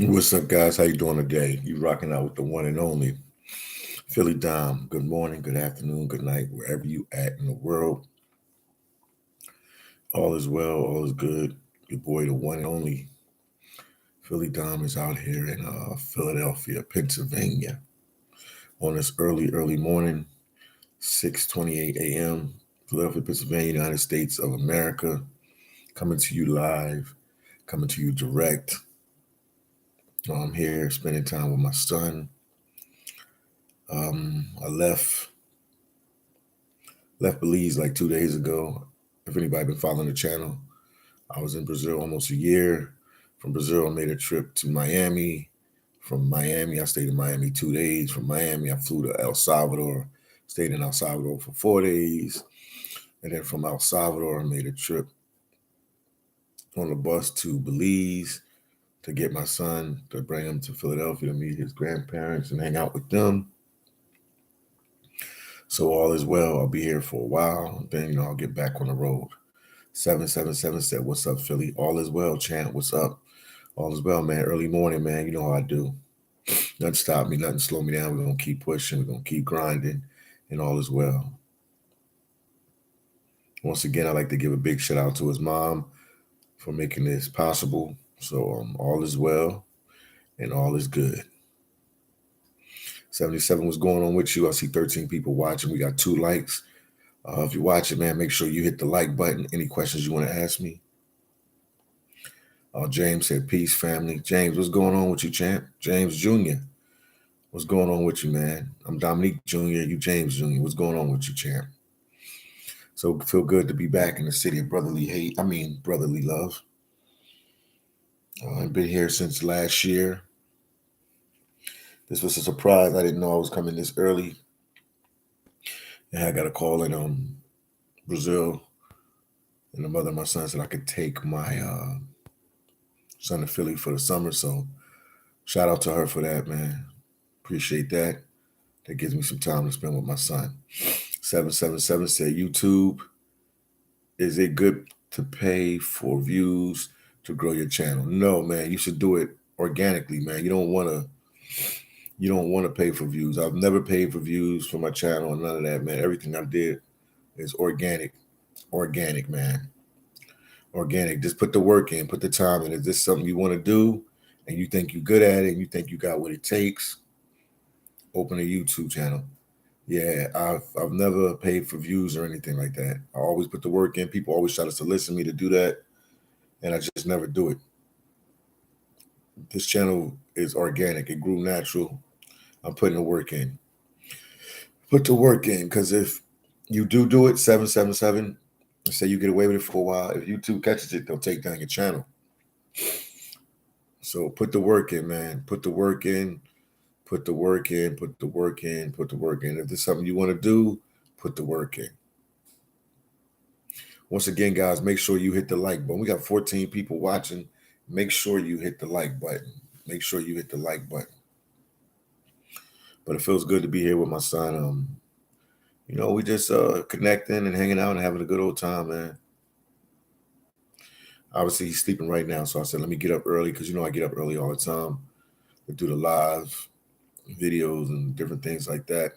What's up, guys? How you doing today? You rocking out with the one and only Philly Dom. Good morning, good afternoon, good night, wherever you at in the world. All is well, all is good. Your boy, the one and only Philly Dom, is out here in Philadelphia, Pennsylvania, on this early morning, 6:28 a.m. Philadelphia, Pennsylvania, United States of America, coming to you live, coming to you direct. I'm here spending time with my son. I left Belize like 2 days ago. If anybody been following the channel, I was in Brazil almost a year. From Brazil, I made a trip to Miami. From Miami, I stayed in Miami 2 days. From Miami, I flew to El Salvador, stayed in El Salvador for 4 days. And then from El Salvador, I made a trip on the bus to Belize to get my son, to bring him to Philadelphia to meet his grandparents and hang out with them. So all is well. I'll be here for a while. Then, I'll get back on the road. 777 said, "What's up, Philly? All is well, champ. What's up? All is well, man. Early morning, man. You know how I do. Nothing stop me, nothing slow me down. We're going to keep pushing. We're going to keep grinding, and all is well." Once again, I'd like to give a big shout out to his mom for making this possible. So all is well, and all is good. 77, what's going on with you? I see 13 people watching. We got 2 likes. If you're watching, man, make sure you hit the like button. Any questions you want to ask me? James said, "Peace, family." James, what's going on with you, champ? James Jr., what's going on with you, man? I'm Dominique Jr., you James Jr., what's going on with you, champ? So feel good to be back in the city of brotherly love. I've been here since last year. This was a surprise. I didn't know I was coming this early. And I got a call in Brazil, and the mother of my son said I could take my son to Philly for the summer. So shout out to her for that, man. Appreciate that. That gives me some time to spend with my son. 777 said, "YouTube, is it good to pay for views to grow your channel?" No, man. You should do it organically, man. You don't want to pay for views. I've never paid for views for my channel and none of that, man. Everything I did is organic. Organic, man. Organic. Just put the work in, put the time in. Is this something you want to do and you think you're good at it and you think you got what it takes? Open a YouTube channel. Yeah, I've never paid for views or anything like that. I always put the work in. People always try to solicit me to do that, and I just never do it. This channel is organic. It grew natural. I'm putting the work in. Put the work in, because if you do it, 777, say you get away with it for a while, if YouTube catches it, they'll take down your channel. So put the work in, man. Put the work in. Put the work in. Put the work in. Put the work in. If there's something you want to do, put the work in. Once again, guys, make sure you hit the like button. We got 14 people watching. Make sure you hit the like button. Make sure you hit the like button. But it feels good to be here with my son. We just connecting and hanging out and having a good old time, man. Obviously, he's sleeping right now, so I said, let me get up early, because I get up early all the time to do the live videos and different things like that.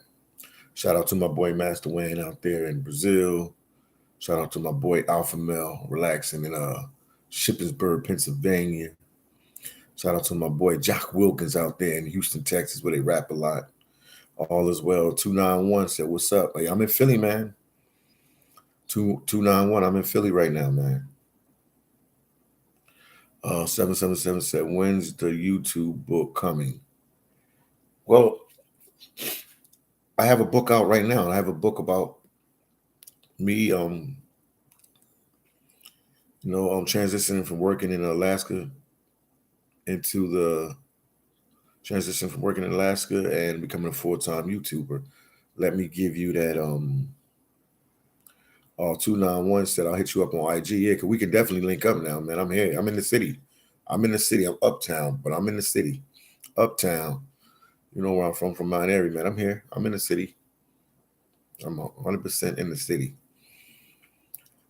Shout out to my boy Master Wayne out there in Brazil. Shout out to my boy Alpha Mel relaxing in Shippensburg, Pennsylvania. Shout out to my boy Jock Wilkins out there in Houston, Texas, where they rap a lot. All is well. 291 said, "What's up?" Hey, I'm in Philly, man. 291, I'm in Philly right now, man. 777 said, "When's the YouTube book coming?" Well, I have a book out right now. I have a book about me, transitioning from working in Alaska into the transition from working in Alaska and becoming a full-time YouTuber. Let me give you that 291 said, "I'll hit you up on IG." Yeah, because we can definitely link up now, man. I'm here. I'm in the city. I'm uptown, but I'm in the city. Uptown. You know where I'm from Mount Airy, man. I'm here. I'm in the city. I'm 100% in the city.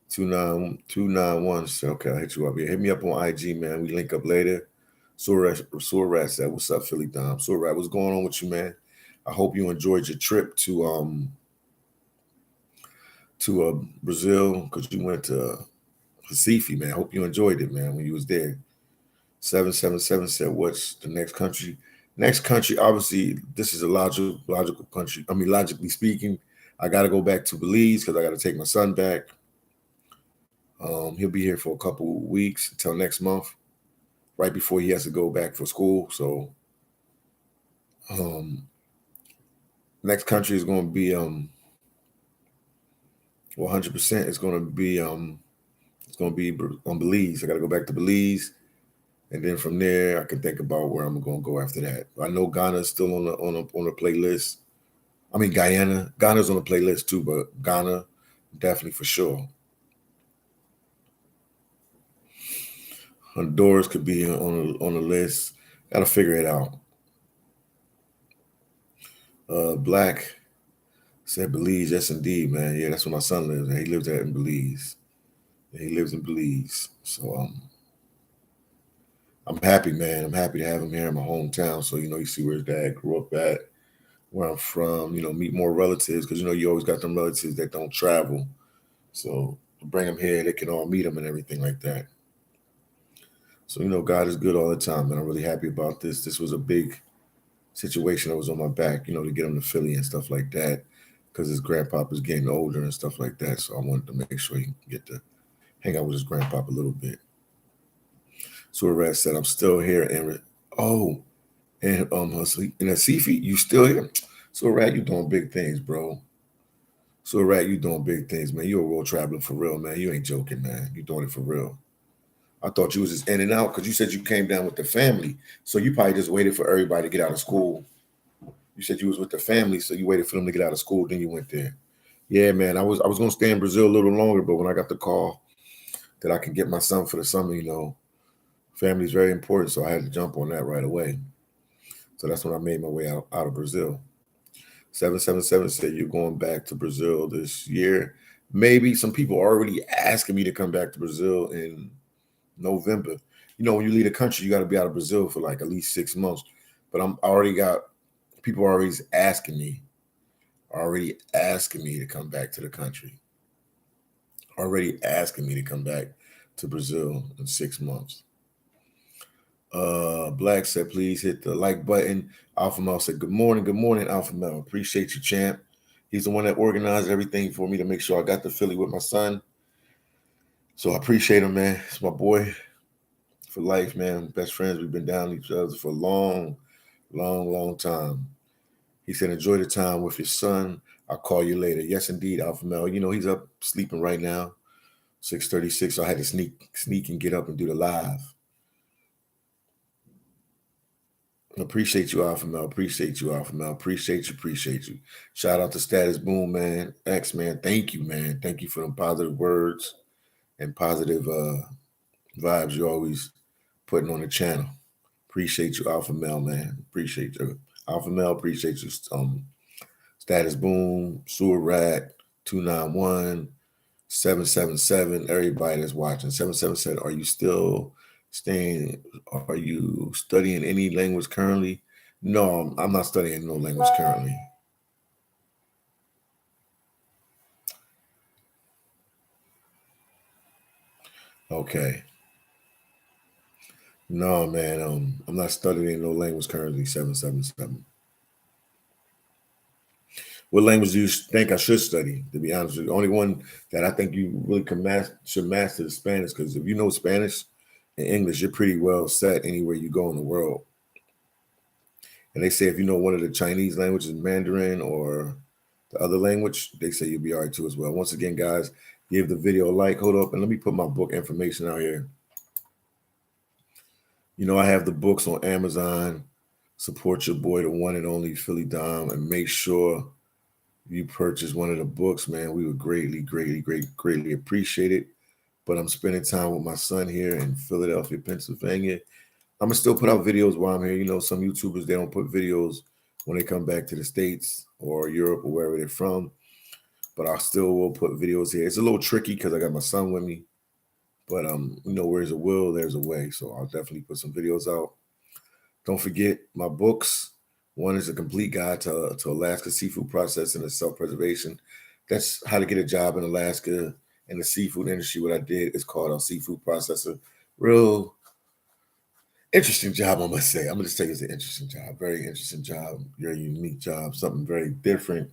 291 said, "Okay, I'll hit you up. Yeah, hit me up on IG, man. We link up later. Surrat said, "What's up, Philly Dom?" Surrat, what's going on with you, man? I hope you enjoyed your trip to Brazil, because you went to Recife, man. I hope you enjoyed it, man, when you was there. 777 said, "What's the next country?" Next country, obviously, this is a logical country. I mean, logically speaking, I got to go back to Belize because I got to take my son back. He'll be here for a couple weeks until next month, right before he has to go back for school. So, next country is going to be 100%. It's going to be on Belize. I got to go back to Belize, and then from there, I can think about where I'm going to go after that. I know Ghana is still on the playlist. I mean, Ghana's on the playlist too, but Ghana definitely for sure. Honduras could be on the list. Got to figure it out. Black said Belize. Yes, indeed, man. Yeah, that's where my son lives. He lives in Belize. He lives in Belize. So I'm happy, man. I'm happy to have him here in my hometown. So you see where his dad grew up at, where I'm from. Meet more relatives, because you always got them relatives that don't travel. So to bring them here, they can all meet them and everything like that. So God is good all the time, and I'm really happy about this. This was a big situation that was on my back, to get him to Philly and stuff like that, because his grandpapa's getting older and stuff like that. So I wanted to make sure he can get to hang out with his grandpapa a little bit. Surrat said, "I'm still here." And in Asifi, you still here? Surrat, you doing big things, bro. Surrat, you doing big things, man. You're a world traveler for real, man. You ain't joking, man. You doing it for real. I thought you was just in and out because you said you came down with the family. So you probably just waited for everybody to get out of school. You said you was with the family, so you waited for them to get out of school, then you went there. Yeah, man. I was gonna stay in Brazil a little longer, but when I got the call that I can get my son for the summer, family is very important, so I had to jump on that right away. So that's when I made my way out of Brazil. 777 said you're going back to Brazil this year. Maybe some people are already asking me to come back to Brazil in November. When you leave the country, you got to be out of Brazil for like at least 6 months. But I already got people already asking me to come back to the country. Already asking me to come back to Brazil in 6 months. Black said, "Please hit the like button." Alpha Mel said, Good morning, Alpha Mel. Appreciate you, champ. He's the one that organized everything for me to make sure I got to Philly with my son. So I appreciate him, man. It's my boy for life, man. Best friends. We've been down each other for a long, long, long time. He said, "Enjoy the time with your son. I'll call you later." Yes, indeed, Alpha Mel. He's up sleeping right now, 6:36. So I had to sneak and get up and do the live. Appreciate you, Alpha Mel. Appreciate you, Alpha Mel. Appreciate you. Shout out to Status Boom, man. X, man. Thank you, man. Thank you for them positive words and positive vibes you always putting on the channel. Appreciate you, Alpha Mel, man. Appreciate you. Alpha Mel, appreciate you. Status Boom, Sewer Rat, 291, 777. Everybody that's watching. 777, are you still staying? Are you studying any language currently? No, I'm not studying no language currently. Okay. No, man. I'm not studying no language currently. 777. What language do you think I should study? To be honest with you, the only one that I think you really should master is Spanish. Because if you know Spanish and English, you're pretty well set anywhere you go in the world. And they say if you know one of the Chinese languages, Mandarin or the other language, they say you'll be all right too as well. Once again, guys, give the video a like. Hold up, and let me put my book information out here. I have the books on Amazon. Support your boy, the one and only Philly Dom, and make sure you purchase one of the books, man. We would greatly appreciate it. But I'm spending time with my son here in Philadelphia, Pennsylvania. I'm gonna still put out videos while I'm here. Some YouTubers, they don't put videos when they come back to the States or Europe or wherever they're from. But I still will put videos here. It's a little tricky because I got my son with me. But where's a will, there's a way. So I'll definitely put some videos out. Don't forget my books. One is a complete guide to Alaska seafood processing and self-preservation. That's how to get a job in Alaska in the seafood industry. What I did is called a seafood processor. Real interesting job, I must say. I'm gonna just say it's an interesting job, very interesting job, very unique job, something very different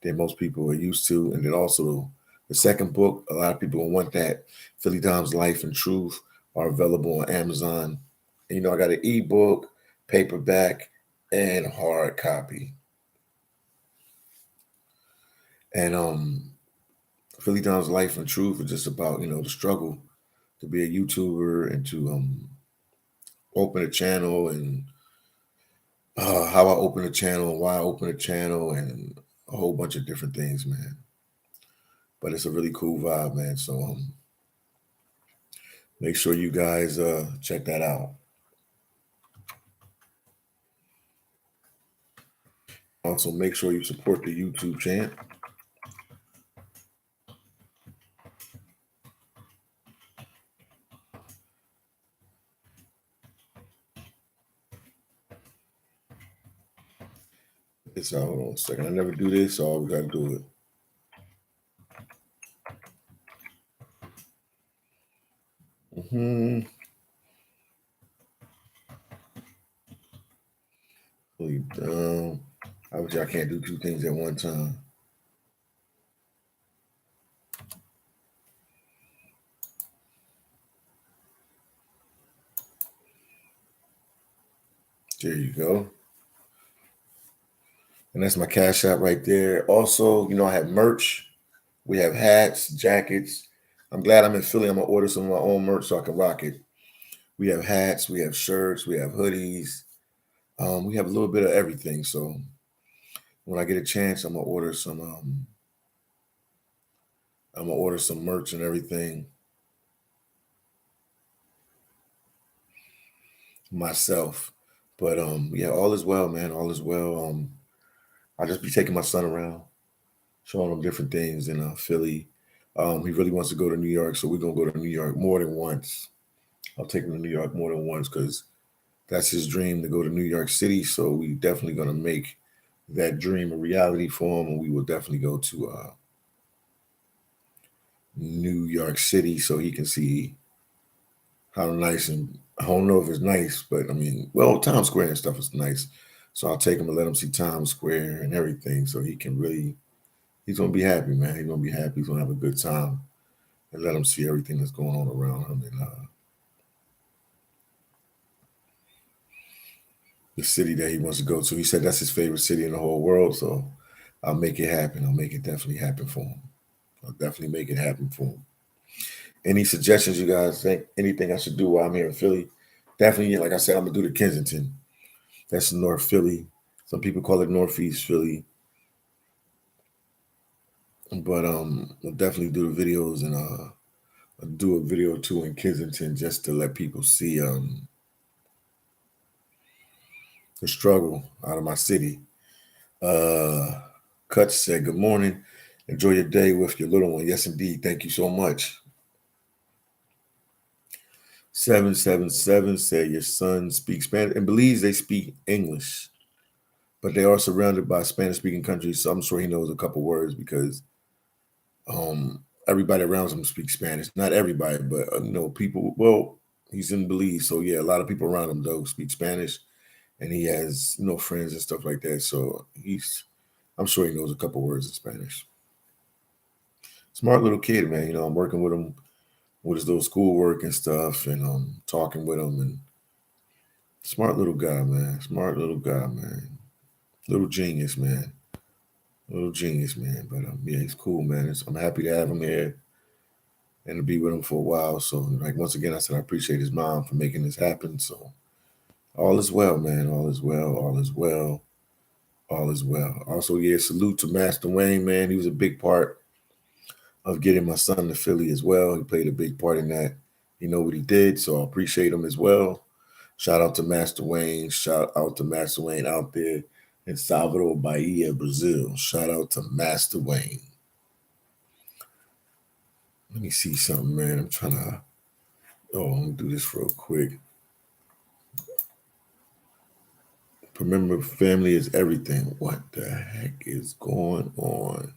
than most people are used to. And then also the second book, a lot of people will want that. Phillydom's Life and Truth are available on Amazon. And, you know, I got an ebook, paperback, and hard copy. And Phillydom's Life and Truth is just about, you know, the struggle to be a YouTuber and to open a channel and how I opened a channel and why I opened a channel and a whole bunch of different things, man. But it's a really cool vibe, man. So make sure you guys check that out. Also, make sure you support the YouTube channel. It's out. Hold on a second. I never do this, so we got to do it. Fully done. Obviously, I can't do two things at one time. There you go. And that's my Cash App right there. Also, you know, I have merch. We have hats, jackets. I'm glad I'm in Philly. I'm going to order some of my own merch so I can rock it. We have hats, we have shirts, we have hoodies. We have a little bit of everything. So when I get a chance, I'm gonna order some. I'm gonna order some merch and everything myself. But yeah, all is well, man. All is well. I'll just be taking my son around, showing him different things in Philly. He really wants to go to New York, so we're gonna go to New York more than once. I'll take him to New York more than once because that's his dream to go to New York City. So we definitely gonna make that dream a reality for him, and we will definitely go to New York City so he can see how nice, and I don't know if it's nice, but I mean, well, Times Square and stuff is nice. So I'll take him and let him see Times Square and everything so he can really, he's gonna be happy, man. He's gonna be happy. He's gonna have a good time and let him see everything that's going on around him and the city that he wants to go to. He said that's his favorite city in the whole world. So I'll make it happen. I'll make it definitely happen for him. I'll definitely make it happen for him. Any suggestions you guys think? Anything I should do while I'm here in Philly? Definitely, like I said, I'm gonna do the Kensington. That's North Philly. Some people call it Northeast Philly. But I'll definitely do the videos and I'll do a video too in Kensington just to let people see the struggle out of my city. Kutch said, "Good morning. Enjoy your day with your little one." Yes, indeed. Thank you so much. 777 said your son speaks Spanish and believes they speak English, but they are surrounded by Spanish-speaking countries. So I'm sure he knows a couple words because everybody around him speaks Spanish. Not everybody, but you know, people. Well, he's in Belize, so yeah, a lot of people around him though speak Spanish, and he has friends and stuff like that. So I'm sure he knows a couple words in Spanish. Smart little kid, man. You know, I'm working with him with his little schoolwork and stuff, and talking with him. And smart little guy, man. Smart little guy, man. Little genius, man. Little genius, man. But yeah, he's cool, man. I'm happy to have him here and to be with him for a while. So, like once again, I said I appreciate his mom for making this happen. So, all is well, man. All is well. All is well. All is well. Also, yeah, salute to Master Wayne, man. He was a big part of getting my son to Philly as well. He played a big part in that. You know what he did, so I appreciate him as well. Shout out to Master Wayne. Shout out to Master Wayne out there in Salvador Bahia, Brazil. Shout out to Master Wayne. Let me see something, man. I'm trying to. Oh, let me do this real quick. Remember, family is everything. What the heck is going on?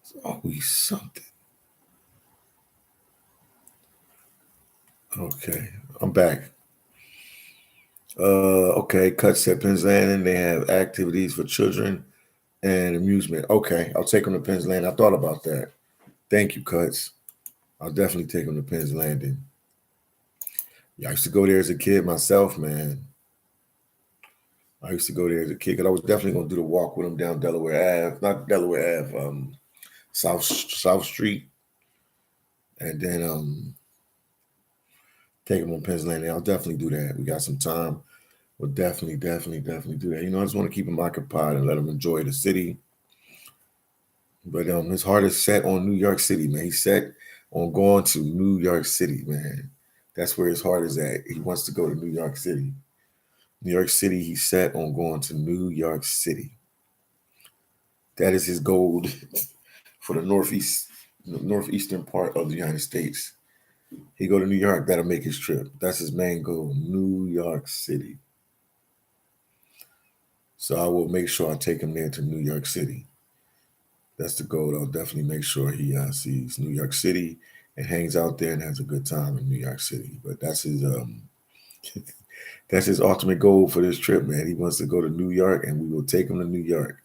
It's always something. Okay, I'm back. Okay, Cut said Penn's Landing. They have activities for children and amusement. Okay, I'll take them to Penn's Landing. I thought about that. Thank you, Cuts. I'll definitely take them to Penn's Landing. Yeah, I used to go there as a kid myself, man. I used to go there as a kid because I was definitely going to do the walk with them down Delaware Ave, not Delaware Ave, South Street, and then take them on Penn's Landing. I'll definitely do that. We got some time. We'll definitely do that. I just want to keep them occupied and let them enjoy the city. But his heart is set on New York City, man. He's set on going to New York City, man. That's where his heart is at. He wants to go to New York City. New York City, he's set on going to New York City. That is his goal for the northeastern part of the United States. He go to New York, that'll make his trip. That's his main goal, New York City. So I will make sure I take him there to New York City. That's the goal. I'll definitely make sure he sees New York City and hangs out there and has a good time in New York City. But that's his that's his ultimate goal for this trip, man. He wants to go to New York, and we will take him to New York.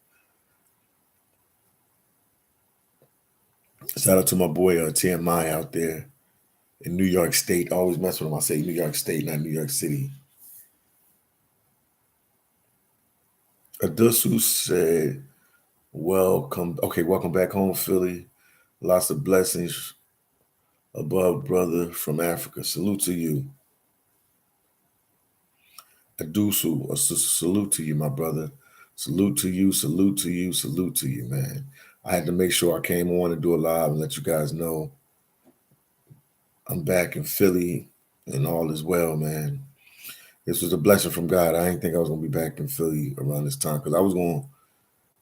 Shout out to my boy TMI out there in New York State. I always mess with him. I say New York State, not New York City. Adusu said, welcome back home, Philly. Lots of blessings above, brother from Africa. Salute to you. Adusu, a salute to you, my brother. Salute to you, salute to you, salute to you, man. I had to make sure I came on and do a live and let you guys know I'm back in Philly and all is well, man. This was a blessing from God. I didn't think I was going to be back in Philly around this time because I was going,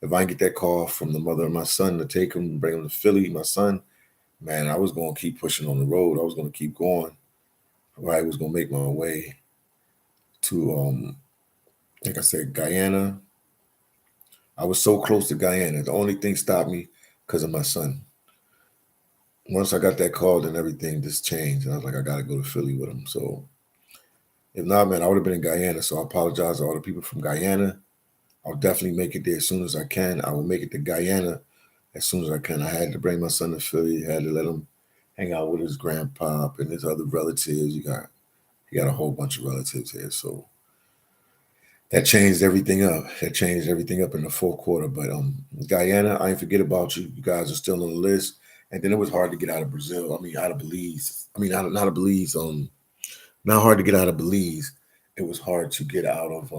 if I didn't get that call from the mother of my son to take him and bring him to Philly, my son, man, I was going to keep pushing on the road. I was going to keep going. I was going to make my way to, like I said, Guyana. I was so close to Guyana. The only thing stopped me because of my son. Once I got that call, then everything just changed. And I was like, I got to go to Philly with him. So if not, man, I would have been in Guyana. So I apologize to all the people from Guyana. I'll definitely make it there as soon as I can. I will make it to Guyana as soon as I can. I had to bring my son to Philly. I had to let him hang out with his grandpa and his other relatives. He got a whole bunch of relatives here. So that changed everything up. That changed everything up in the fourth quarter. But Guyana, I ain't forget about you. You guys are still on the list. And then it was hard to get out of Brazil. Out of Belize. Not of Belize. Not hard to get out of Belize. It was hard to get out of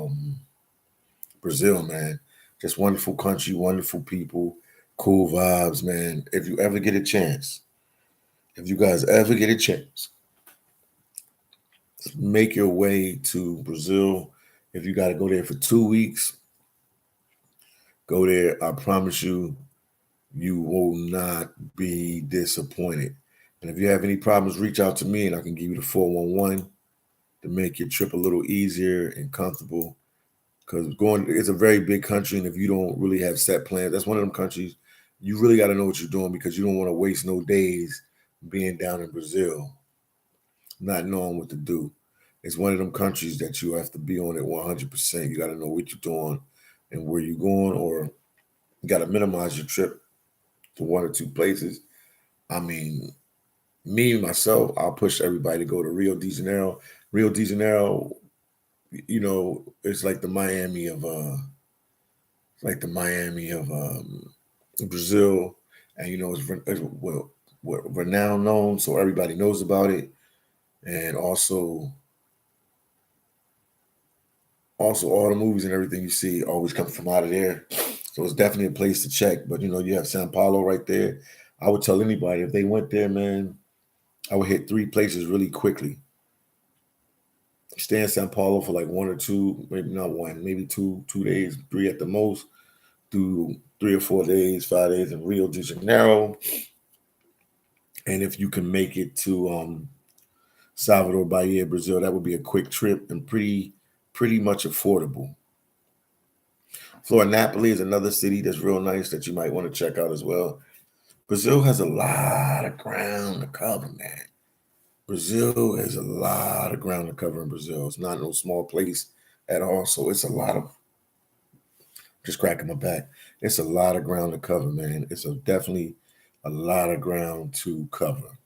Brazil, man. Just wonderful country, wonderful people, cool vibes, man. If you ever get a chance, if you guys ever get a chance, make your way to Brazil. If you got to go there for 2 weeks, go there. I promise you, you will not be disappointed. And if you have any problems, reach out to me and I can give you the 411 to make your trip a little easier and comfortable. Because it's a very big country, and if you don't really have set plans, that's one of them countries you really got to know what you're doing because you don't want to waste no days being down in Brazil, not knowing what to do. It's one of them countries that you have to be on it 100%. You got to know what you're doing and where you're going, or you got to minimize your trip to 1 or 2 places. Me, myself, I'll push everybody to go to Rio de Janeiro. Rio de Janeiro, it's like the Miami of Brazil, and it's renowned known, so everybody knows about it, and also all the movies and everything you see always come from out of there. So it's definitely a place to check. But you have Sao Paulo right there. I would tell anybody if they went there, man, I would hit 3 places really quickly. Stay in Sao Paulo for like 1 or 2, maybe not 1, maybe 2 days, 3 at the most. Do 3 or 4 days, 5 days in Rio de Janeiro. And if you can make it to Salvador, Bahia, Brazil. That would be a quick trip and pretty much affordable. Florianópolis is another city that's real nice that you might want to check out as well. Brazil has a lot of ground to cover, man. Brazil has a lot of ground to cover in Brazil. It's not no small place at all. So it's a lot of, just cracking my back. It's a lot of ground to cover, man. It's definitely a lot of ground to cover.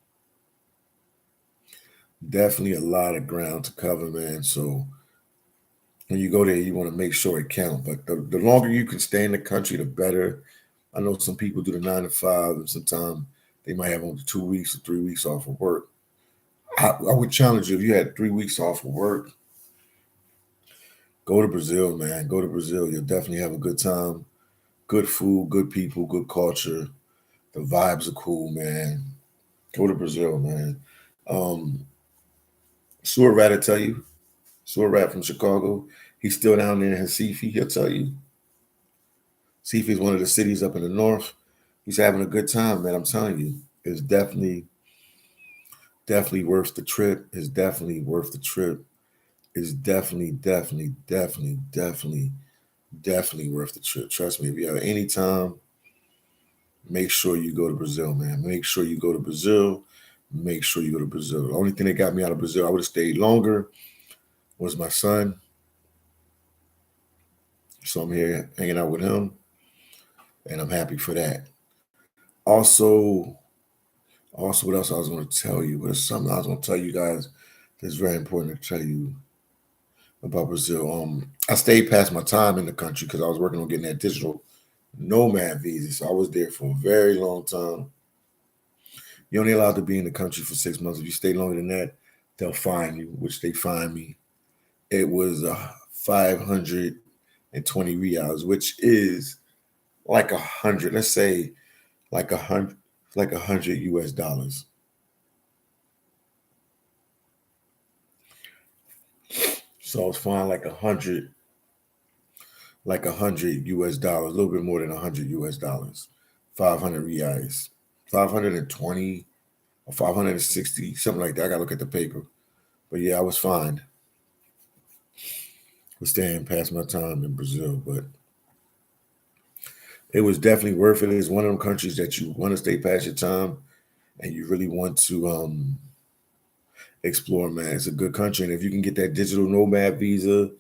Definitely a lot of ground to cover, man. So when you go there, you want to make sure it counts. But the longer you can stay in the country, the better. I know some people do the 9 to 5, and sometimes they might have only 2 weeks or 3 weeks off of work. I would challenge you, if you had 3 weeks off of work, go to Brazil, man. Go to Brazil. You'll definitely have a good time. Good food, good people, good culture. The vibes are cool, man. Go to Brazil, man. Sewer Rat will tell you. Sewer Rat from Chicago. He's still down there in Recife. He'll tell you. Recife is one of the cities up in the north. He's having a good time, man. I'm telling you. It's definitely worth the trip. It's definitely worth the trip. It's definitely worth the trip. Trust me, if you have any time, make sure you go to Brazil, man. Make sure you go to Brazil. Make sure you go to Brazil. The only thing that got me out of Brazil, I would have stayed longer, was my son. So I'm here hanging out with him, and I'm happy for that. Also, what else I was going to tell you? There's something I was going to tell you guys that's very important to tell you about Brazil. I stayed past my time in the country because I was working on getting that digital nomad visa. So I was there for a very long time. You're only allowed to be in the country for 6 months. If you stay longer than that, they'll fine you, which they fined me. It was 520 reals, which is like 100. Let's say like 100 US dollars. So it's fine like 100 US dollars, a little bit more than 100 US dollars. 500 reais, 520 or 560, something like that. I gotta look at the paper. But yeah, I was fined for staying past my time in Brazil. But it was definitely worth it. It's one of them countries that you want to stay past your time and you really want to explore, man. It's a good country. And if you can get that digital nomad visa,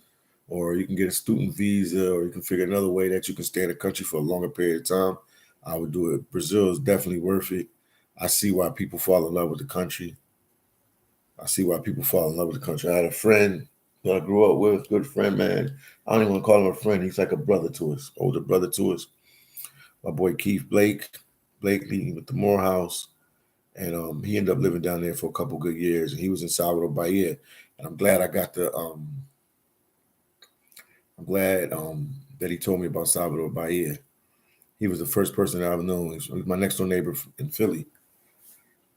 or you can get a student visa, or you can figure another way that you can stay in the country for a longer period of time, I would do it. Brazil is definitely worth it. I see why people fall in love with the country. I had a friend that I grew up with, good friend, man. I don't even want to call him a friend. He's like a brother to us, older brother to us. My boy Keith Blakely with the Morehouse. And he ended up living down there for a couple good years. And he was in Salvador, Bahia. And I'm glad I got the that he told me about Salvador Bahia. He was the first person that I've known. He was my next door neighbor in Philly.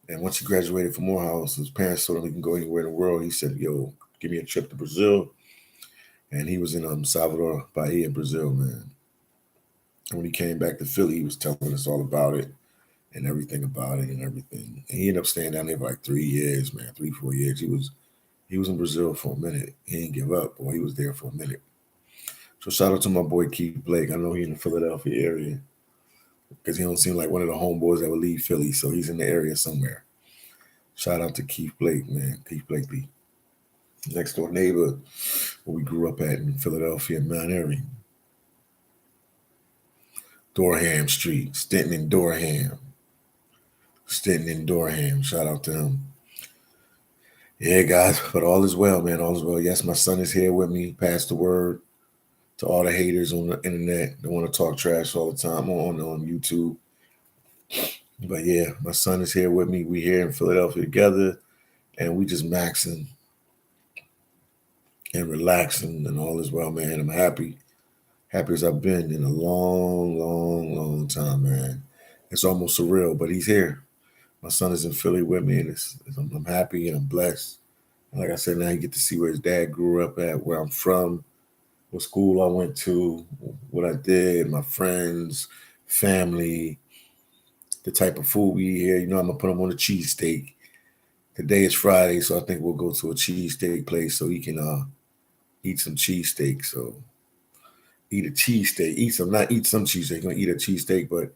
And once he graduated from Morehouse, his parents told him he can go anywhere in the world. He said, "Yo, give me a trip to Brazil." And he was in Salvador Bahia, Brazil, man. And when he came back to Philly, he was telling us all about it and everything about it and everything. And he ended up staying down there for like 3 years, man, 3-4 years. He was in Brazil for a minute. He didn't give up, boy. He was there for a minute. So shout out to my boy Keith Blake. I know he's in the Philadelphia area because he don't seem like one of the homeboys that would leave Philly. So he's in the area somewhere. Shout out to Keith Blake, man. Keith Blakely. Next door neighbor where we grew up at in Philadelphia, Mount Airy. Dorham Street. Stinton and Dorham. Shout out to him. Yeah, guys, but all is well, man. All is well. Yes, my son is here with me. Pass the word to all the haters on the internet that want to talk trash all the time on YouTube. But yeah, my son is here with me. We here in Philadelphia together, and we just maxing and relaxing, and all is well, man. I'm happy as I've been in a long time, man. It's almost surreal, but he's here. My son is in Philly with me, and I'm happy and I'm blessed. And like I said, now you get to see where his dad grew up at, where I'm from, what school I went to, what I did, my friends, family, the type of food we eat here. You know, I'm gonna put him on a cheesesteak. Today is Friday, so I think we'll go to a cheesesteak place so he can eat some cheesesteak. So eat a cheesesteak, not eat some cheesesteak, gonna eat a cheesesteak, but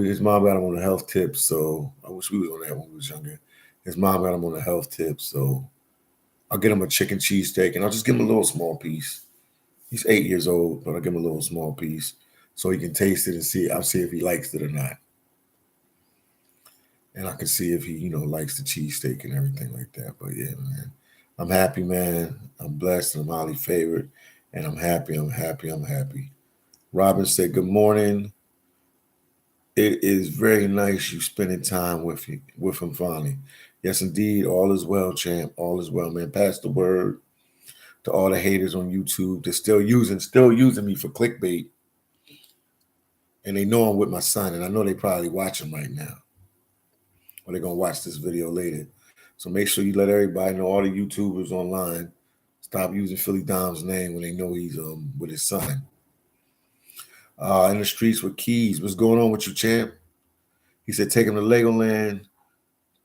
his mom got him on a health tip, so I wish we was on that when we was younger. His mom got him on a health tip, so I'll get him a chicken cheesesteak and I'll just give him a little small piece. He's 8 years old, but I'll give him a little small piece so he can taste it and see. I'll see if he likes it or not. And I can see if he, likes the cheesesteak and everything like that. But yeah, man, I'm happy, man. I'm blessed and I'm highly favored. And I'm happy, I'm happy, I'm happy. Robin said, good morning. It is very nice you spending time with him finally. Yes, indeed. All is well, champ. All is well, man. Pass the word to all the haters on YouTube. They're still using me for clickbait. And they know I'm with my son, and I know they probably watching right now. Or they're gonna watch this video later. So make sure you let everybody know, all the YouTubers online, stop using Phillydom's name when they know he's with his son. In the streets with Keys. What's going on with you, champ? He said, take him to Legoland.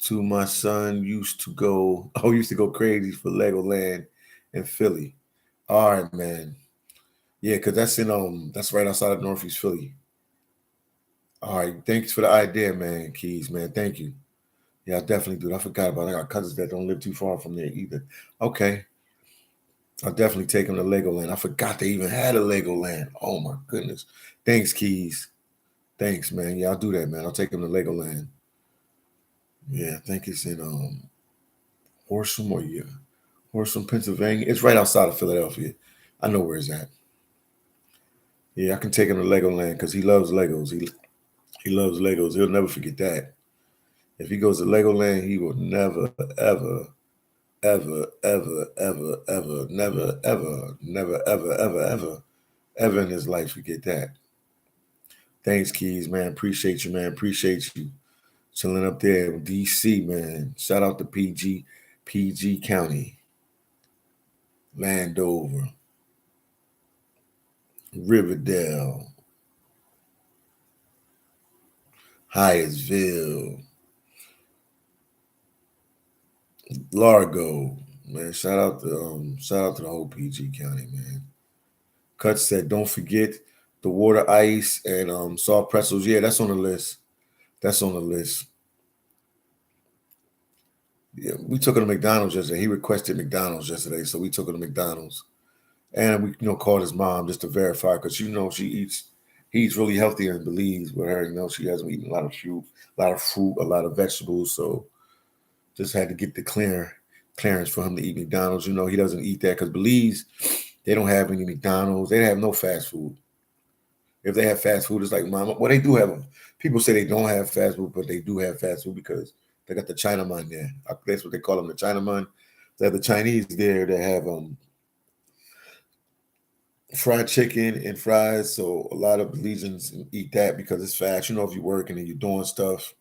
To my son used to go crazy for Legoland in Philly. All right, man. Yeah, because that's right outside of Northeast Philly. All right, thanks for the idea, man, Keys, man. Thank you. Yeah, I definitely do. I forgot about it. I got cousins that don't live too far from there either. Okay. I'll definitely take them to Legoland. I forgot they even had a Legoland. Oh my goodness. Thanks, Keys. Thanks, man. Yeah, I'll do that, man. I'll take them to Legoland. Yeah, I think it's in Horsham, Pennsylvania. It's right outside of Philadelphia. I know where it's at. Yeah, I can take him to Legoland because he loves Legos. He loves Legos. He'll never forget that. If he goes to Legoland, he will never, ever, ever, ever, ever, ever, never, ever, never, ever, ever, ever, ever in his life forget that. Thanks, Keys, man. Appreciate you, man. Appreciate you. Chilling up there in DC, man. Shout out to PG County, Landover, Riverdale, Hyattsville, Largo, man. Shout out to the whole PG County, man. Cut said, don't forget the water ice and soft pretzels. Yeah, that's on the list. That's on the list. Yeah, we took him to McDonald's yesterday. He requested McDonald's yesterday, so we took him to McDonald's. And we, called his mom just to verify because he eats really healthy and believes with her. She hasn't eaten a lot of fruit, a lot of vegetables. So just had to get the clearance for him to eat McDonald's. He doesn't eat that because believes they don't have any McDonald's. They have no fast food. If they have fast food, it's like, mama. Well, they do have them. People say they don't have fast food, but they do have fast food because they got the Chinaman there. That's what they call them, the Chinaman. They have the Chinese there that have fried chicken and fries. So a lot of legions eat that because it's fast. If you're working and you're doing stuff,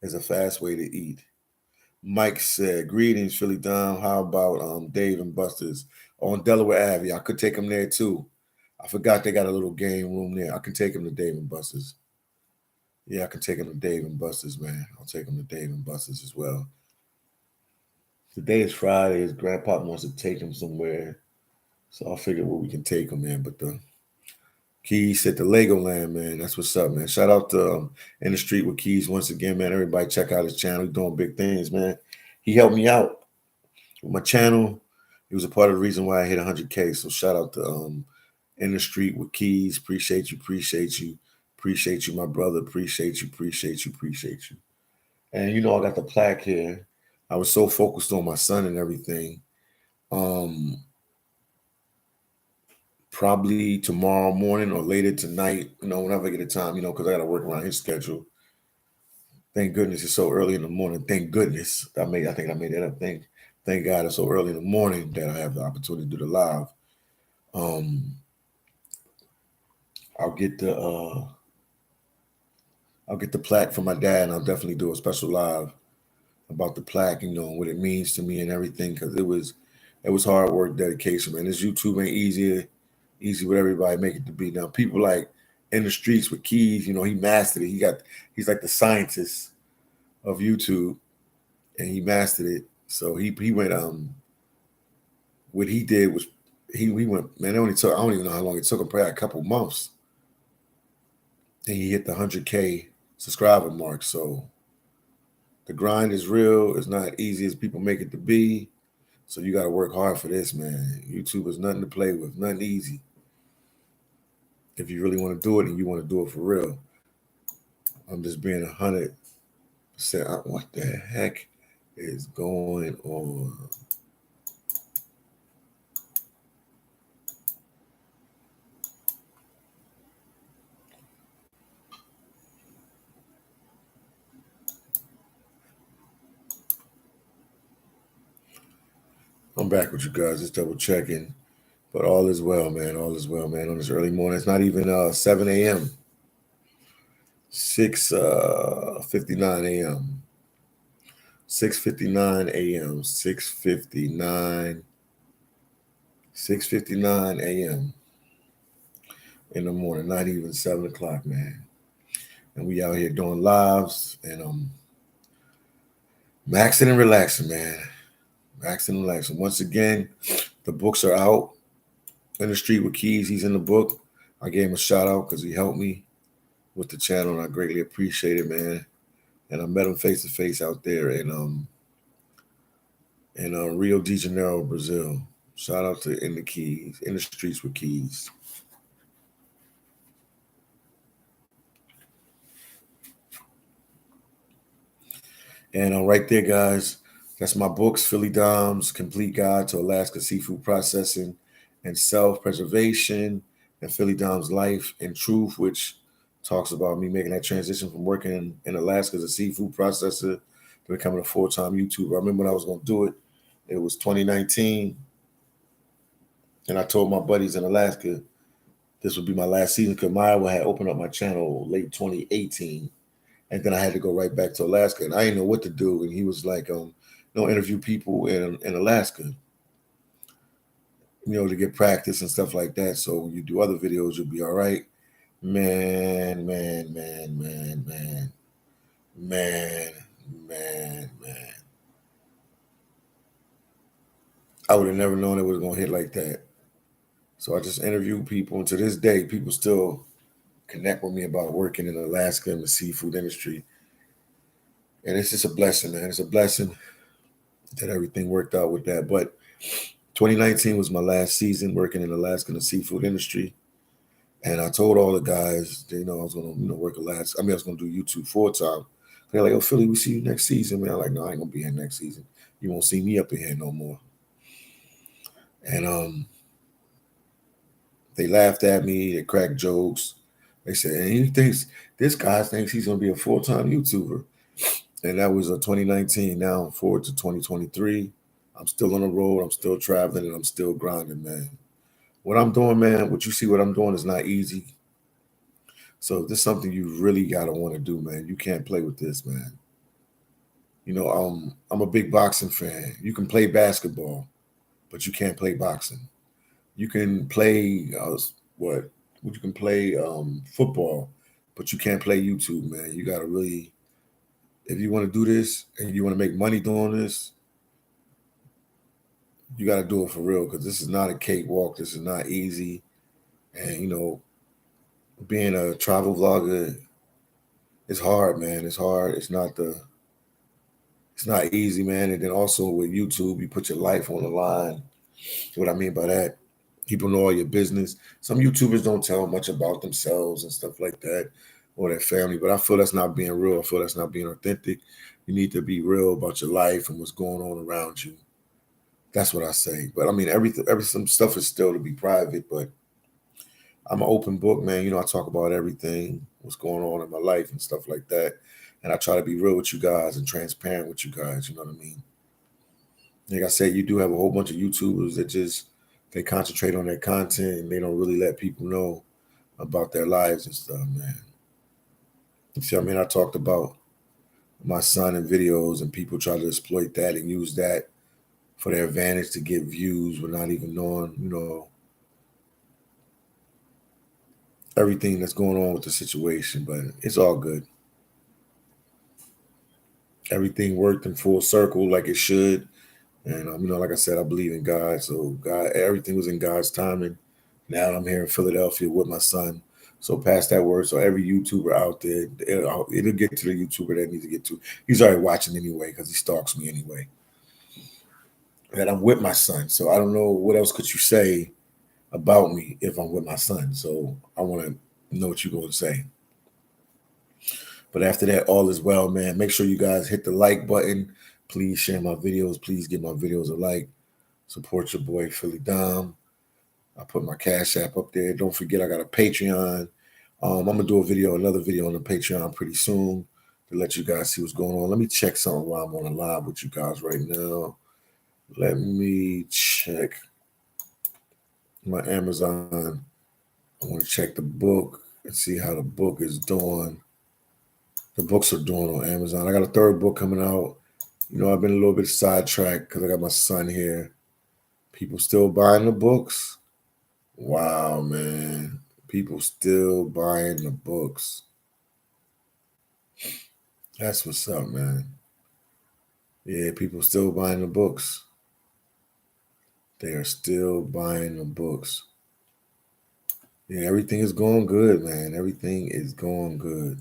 it's a fast way to eat. Mike said, greetings, Philly Dom. How about Dave and Buster's on Delaware Ave? I could take them there too. I forgot they got a little game room there. I can take them to Dave and Buster's. Yeah, I can take them to Dave and Buster's, man. I'll take them to Dave and Buster's as well. Today is Friday. His grandpa wants to take him somewhere. So I'll figure where we can take him, man. But the Keys said the Legoland, man. That's what's up, man. Shout out to In the Street with Keys once again, man. Everybody check out his channel. He's doing big things, man. He helped me out with my channel. He was a part of the reason why I hit 100K. So shout out to In the Street with Keys. Appreciate you, my brother. Appreciate you. And I got the plaque here. I was so focused on my son and everything. Probably tomorrow morning or later tonight, whenever I get a time, because I got to work around his schedule. Thank goodness it's so early in the morning. Thank goodness. I think I made that up. Thank God it's so early in the morning that I have the opportunity to do the live. I'll get the plaque for my dad, and I'll definitely do a special live about the plaque, and what it means to me and everything, because it was hard work, dedication, man. This YouTube ain't easy with everybody make it to be. Now people like In the Streets with Keys, he mastered it. He's like the scientist of YouTube. and he mastered it. So he went what he did was he went, man, it only took, I don't even know how long it took him, probably a couple months. And he hit the 100K subscriber mark. So the grind is real. It's not easy as people make it to be. So you got to work hard for this, man. YouTube is nothing to play with, nothing easy. If you really want to do it and you want to do it for real. I'm just being 100%. What the heck is going on? I'm back with you guys, just double checking. But all is well, man. All is well, man. On this early morning, it's not even 7 a.m. 6:59 a.m. 6:59 a.m. 6:59 a.m. in the morning. Not even 7 o'clock, man. And we out here doing lives and maxing and relaxing, man. Maxing and relaxing. Once again, the books are out. In the Street with Keys, he's in the book. I gave him a shout out because he helped me with the channel, and I greatly appreciate it, man. And I met him face to face out there in Rio de Janeiro, Brazil. Shout out to In the Keys, In the Streets with Keys. And right there, guys, that's my books, Phillydom's Complete Guide to Alaska Seafood Processing and Self-Preservation, and Phillydom's Life and Truth, which talks about me making that transition from working in Alaska as a seafood processor to becoming a full-time YouTuber. I remember when I was going to do it, it was 2019, and I told my buddies in Alaska this would be my last season because Maya had opened up my channel late 2018. And then I had to go right back to Alaska, and I didn't know what to do. And he was like, interview people in Alaska, to get practice and stuff like that. So when you do other videos, you'll be all right. Man. I would have never known it was going to hit like that. So I just interviewed people, and to this day, people still connect with me about working in Alaska in the seafood industry. And it's just a blessing, man. It's a blessing that everything worked out with that. But 2019 was my last season working in Alaska in the seafood industry. And I told all the guys, I was going to, work Alaska. I was going to do YouTube full time. They're like, "Oh, Philly, we see you next season, man." I'm like, "No, I ain't going to be here next season. You won't see me up in here no more." And they laughed at me. They cracked jokes. They said, "And this guy thinks he's going to be a full-time YouTuber." And that was 2019. Now I'm forward to 2023. I'm still on the road. I'm still traveling, and I'm still grinding, man. What I'm doing, man, what you see what I'm doing is not easy. So this is something you really got to want to do, man. You can't play with this, man. I'm a big boxing fan. You can play basketball, but you can't play boxing. You can play you can play football, but you can't play YouTube, man. You got to really, if you want to do this and you want to make money doing this, you got to do it for real, because this is not a cakewalk. This is not easy. And, being a travel vlogger, it's hard, man. It's hard. It's not easy, man. And then also with YouTube, you put your life on the line. What I mean by that, people know all your business. Some YouTubers don't tell much about themselves and stuff like that, or their family, but I feel that's not being real. I feel that's not being authentic. You need to be real about your life and what's going on around you. That's what I say. But some stuff is still to be private, but I'm an open book, man. I talk about everything, what's going on in my life and stuff like that. And I try to be real with you guys and transparent with you guys. You know what I mean? Like I said, you do have a whole bunch of YouTubers that they concentrate on their content and they don't really let people know about their lives and stuff, man. You see what I mean? I talked about my son in videos, and people try to exploit that and use that for their advantage to get views without even knowing, everything that's going on with the situation. But it's all good. everything worked in full circle like it should. And like I said, I believe in God. So God, everything was in God's timing. Now I'm here in Philadelphia with my son. So pass that word. So every YouTuber out there, it'll get to the YouTuber that needs to get to. He's already watching anyway because he stalks me anyway. That I'm with my son. So I don't know what else could you say about me if I'm with my son. So I want to know what you're going to say. But after that, all is well, man. Make sure you guys hit the like button. Please share my videos. Please give my videos a like. Support your boy phillydom. I put my Cash App up there. Don't forget, I got a Patreon. I'm gonna do another video on the Patreon pretty soon to let you guys see what's going on. Let me check something while I'm on the live with you guys right now. Let me check my Amazon. I want to check the book and see how the book is doing. The books are doing on Amazon. I got a third book coming out. I've been a little bit sidetracked because I got my son here. People still buying the books. Wow, man. People still buying the books. That's what's up, man. Yeah, people still buying the books. They are still buying the books. Yeah, everything is going good, man. Everything is going good.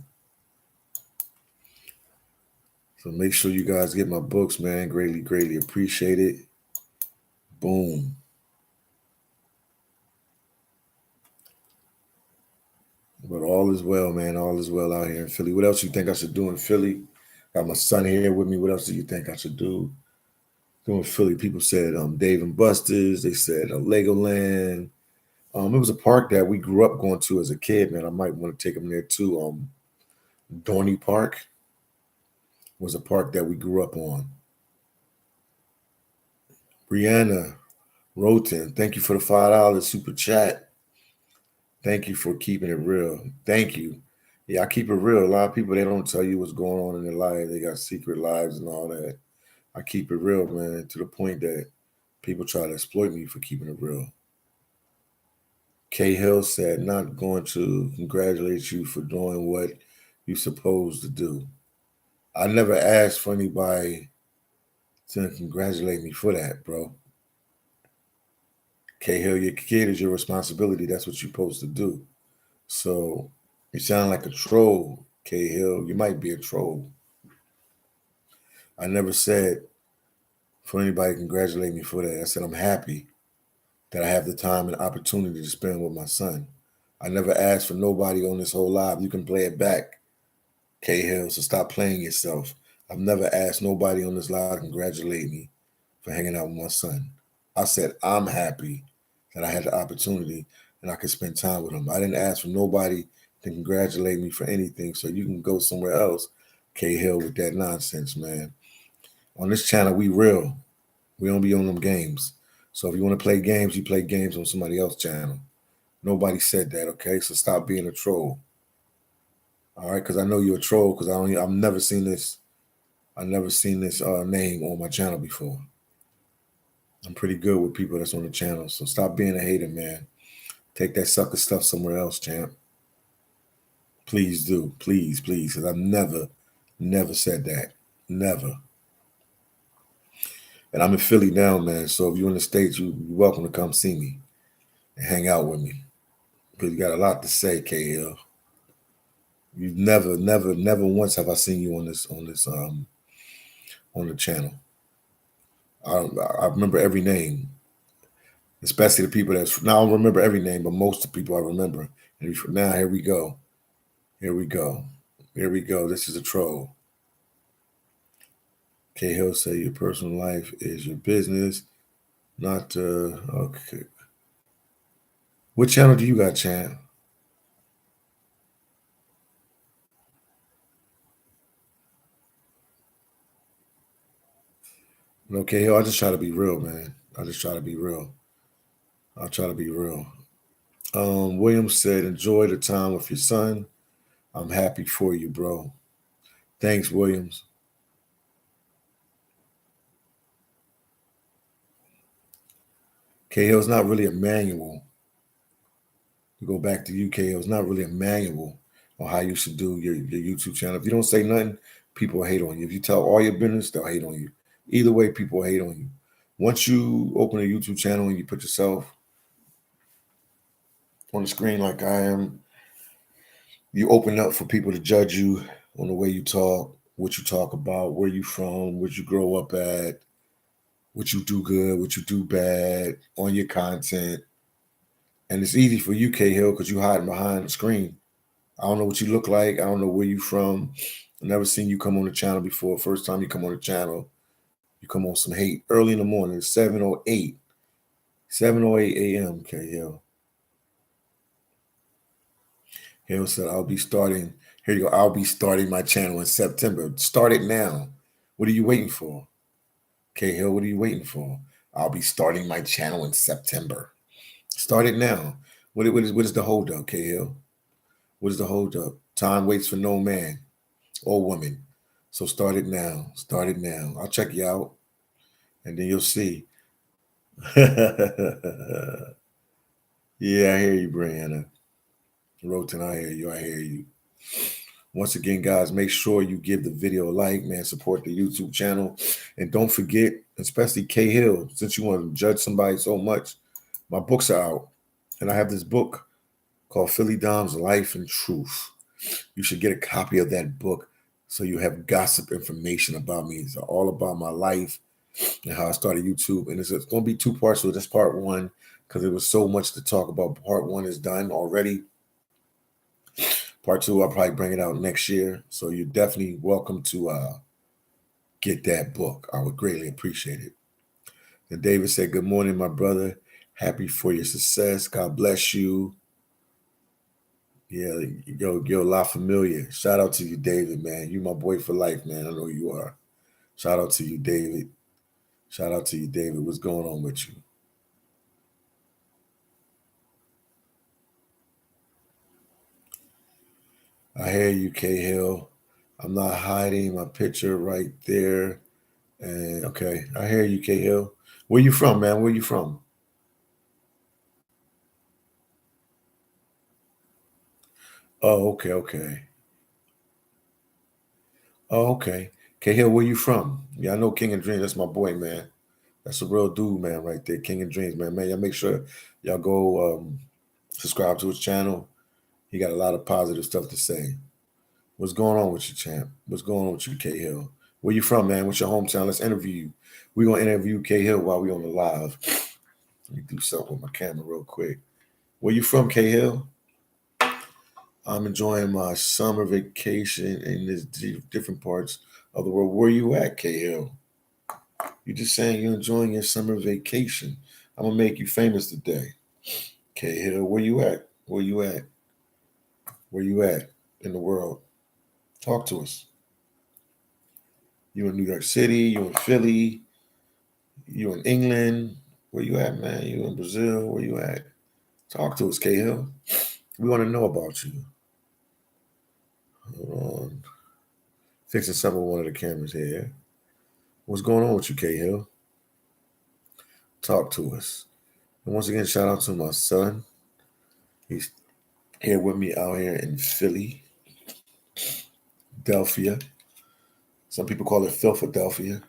So make sure you guys get my books, man. Greatly, greatly appreciate it. Boom. But all is well, man. All is well out here in Philly. What else you think I should do in Philly? Got my son here with me. What else do you think I should do? In Philly, people said Dave and Buster's. They said Legoland. It was a park that we grew up going to as a kid, man. I might want to take them there too. Dorney Park was a park that we grew up on. Brianna Roten, thank you for the $5 super chat. Thank you for keeping it real. Thank you. Yeah, I keep it real. A lot of people, they don't tell you what's going on in their life. They got secret lives and all that. I keep it real, man, to the point that people try to exploit me for keeping it real. Kay Hill said, not going to congratulate you for doing what you're supposed to do. I never asked for anybody to congratulate me for that, bro. Kay Hill, your kid is your responsibility. That's what you're supposed to do. So you sound like a troll, Kay Hill. You might be a troll. I never said for anybody to congratulate me for that. I said I'm happy that I have the time and opportunity to spend with my son. I never asked for nobody on this whole live. You can play it back, Kay Hill, so stop playing yourself. I've never asked nobody on this live to congratulate me for hanging out with my son. I said I'm happy that I had the opportunity and I could spend time with him. I didn't ask for nobody to congratulate me for anything, so you can go somewhere else, Kay Hill, with that nonsense, man. On this channel, we real. We don't be on them games. So if you want to play games, you play games on somebody else's channel. Nobody said that, okay? So stop being a troll. All right, because I know you're a troll because I've never seen this. I've never seen this name on my channel before. I'm pretty good with people that's on the channel. So stop being a hater, man. Take that sucker stuff somewhere else, champ. Please do. Please, please. Because I've never said that. Never. And I'm in Philly now, man. So if you're in the States, you're welcome to come see me and hang out with me. Because you got a lot to say, KL. You never once have I seen you on the channel. I remember every name, especially the people that's now I don't remember every name, but most of the people I remember. And now here we go. Here we go. Here we go. This is a troll. K Hill say your personal life is your business, not okay. What channel do you got, champ? Okay, Hill, I just try to be real, man. I just try to be real. I try to be real. Williams said, enjoy the time with your son. I'm happy for you, bro. Thanks, Williams. KO is not really a manual. To go back to UK, it's not really a manual on how you should do your YouTube channel. If you don't say nothing, people hate on you. If you tell all your business, they'll hate on you. Either way, people hate on you. Once you open a YouTube channel and you put yourself on the screen like I am, you open up for people to judge you on the way you talk, what you talk about, where you from, what you grow up at, what you do good, what you do bad, on your content. And it's easy for you, K Hill, because you hiding behind the screen. I don't know what you look like. I don't know where you from. I've never seen you come on the channel before. First time you come on the channel, you come on some hate early in the morning, 7:08. 7:08 a.m. K Hill. Hill said, I'll be starting. Here you go. I'll be starting my channel in September. Start it now. What are you waiting for? K Hill, what are you waiting for? I'll be starting my channel in September. Start it now. What is the holdup, K Hill? What is the holdup? Time waits for no man or woman. So start it now. Start it now. I'll check you out, and then you'll see. Yeah, I hear you, Brianna. Roten, I hear you. I hear you. Once again, guys, make sure you give the video a like, man. Support the YouTube channel. And don't forget, especially K Hill, since you want to judge somebody so much, my books are out. And I have this book called Phillydom's Life and Truth. You should get a copy of that book so you have gossip information about me. It's all about my life and how I started YouTube. And it's going to be 2 parts. So this part 1, because there was so much to talk about. Part 1 is done already. Part 2, I'll probably bring it out next year. So you're definitely welcome to get that book. I would greatly appreciate it. And David said, good morning, my brother. Happy for your success. God bless you. Yeah, yo, La Familia. Shout out to you, David, man. You my boy for life, man. I know you are. Shout out to you, David. Shout out to you, David. What's going on with you? I hear you, K Hill. I'm not hiding my picture right there. And okay, I hear you, K Hill. Where you from, man? Where you from? Oh, okay, okay. Oh, okay. K Hill, where you from? Yeah, I know King of Dreams. That's my boy, man. That's a real dude, man, right there. King of Dreams, man. Man, y'all make sure y'all go subscribe to his channel. He got a lot of positive stuff to say. What's going on with you, champ? What's going on with you, K Hill? Where you from, man? What's your hometown? Let's interview you. We're going to interview K Hill while we on the live. Let me do something with my camera real quick. Where you from, K Hill? I'm enjoying my summer vacation in these different parts of the world. Where you at, K Hill? You just saying you're enjoying your summer vacation. I'm going to make you famous today. K Hill, where you at? Where you at? Where you at in the world? Talk to us. You in New York City? You in Philly? You in England? Where you at, man? You in Brazil? Where you at? Talk to us, K Hill. We want to know about you. Hold on. Fixing something with one of the cameras here. What's going on with you, K Hill? Talk to us. And once again, shout out to my son. He's here with me out here in Philly, Philadelphia. Some people call it Philadelphia.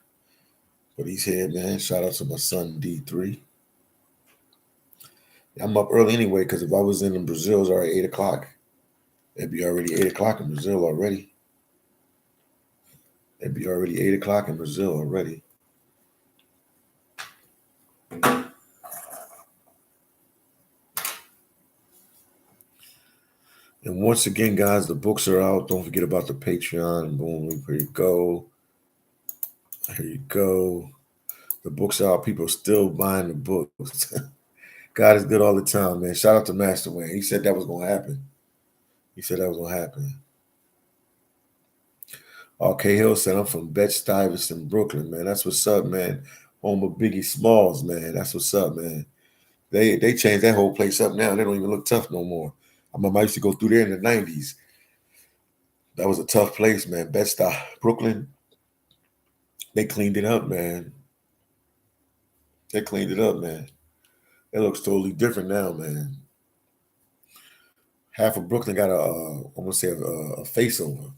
But he's here, man. Shout out to my son, D3. I'm up early anyway, because if I was in Brazil, it's already 8 o'clock. It'd be already 8 o'clock in Brazil already. It'd be already 8 o'clock in Brazil already. And once again, guys, the books are out. Don't forget about the Patreon. Boom, here you go. Here you go. The books are out. People are still buying the books. God is good all the time, man. Shout out to Master Wayne. He said that was going to happen. He said that was going to happen. Okay, Hill said, I'm from Bed-Stuy, Brooklyn, man. That's what's up, man. Home of Biggie Smalls, man. That's what's up, man. They changed that whole place up now. They don't even look tough no more. I remember I used to go through there in the 90s. That was a tough place, man. Bed-Stuy, Brooklyn. They cleaned it up, man. They cleaned it up, man. It looks totally different now, man. Half of Brooklyn got I'm gonna say a face over.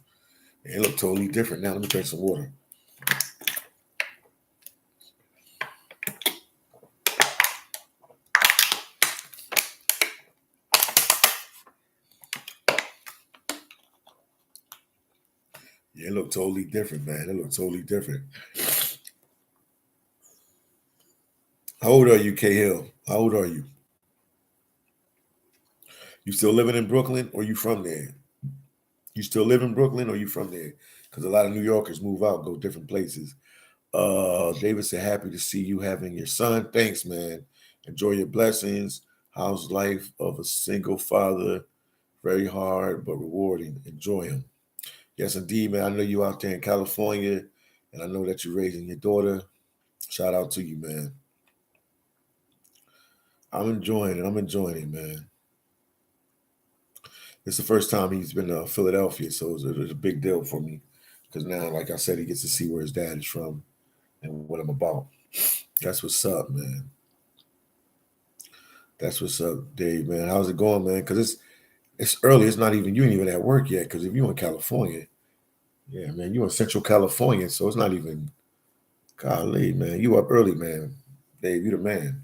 It look totally different now. Let me drink some water. Yeah, it look totally different, man. It look totally different. How old are you, K Hill? How old are you? You still living in Brooklyn or you from there? You still live in Brooklyn or you from there? Because a lot of New Yorkers move out, go different places. David said, happy to see you having your son. Thanks, man. Enjoy your blessings. How's life of a single father? Very hard, but rewarding. Enjoy him. Yes, indeed, man. I know you out there in California, and I know that you're raising your daughter. Shout out to you, man. I'm enjoying it. I'm enjoying it, man. It's the first time he's been to Philadelphia, so it's a big deal for me because now, like I said, he gets to see where his dad is from and what I'm about. That's what's up, man. That's what's up, Dave, man. How's it going, man? Because it's early. It's not even, you ain't even at work yet. Because if you're in California, yeah, man, you in Central California, so it's not even, golly, man. You up early, man. Dave, you the man.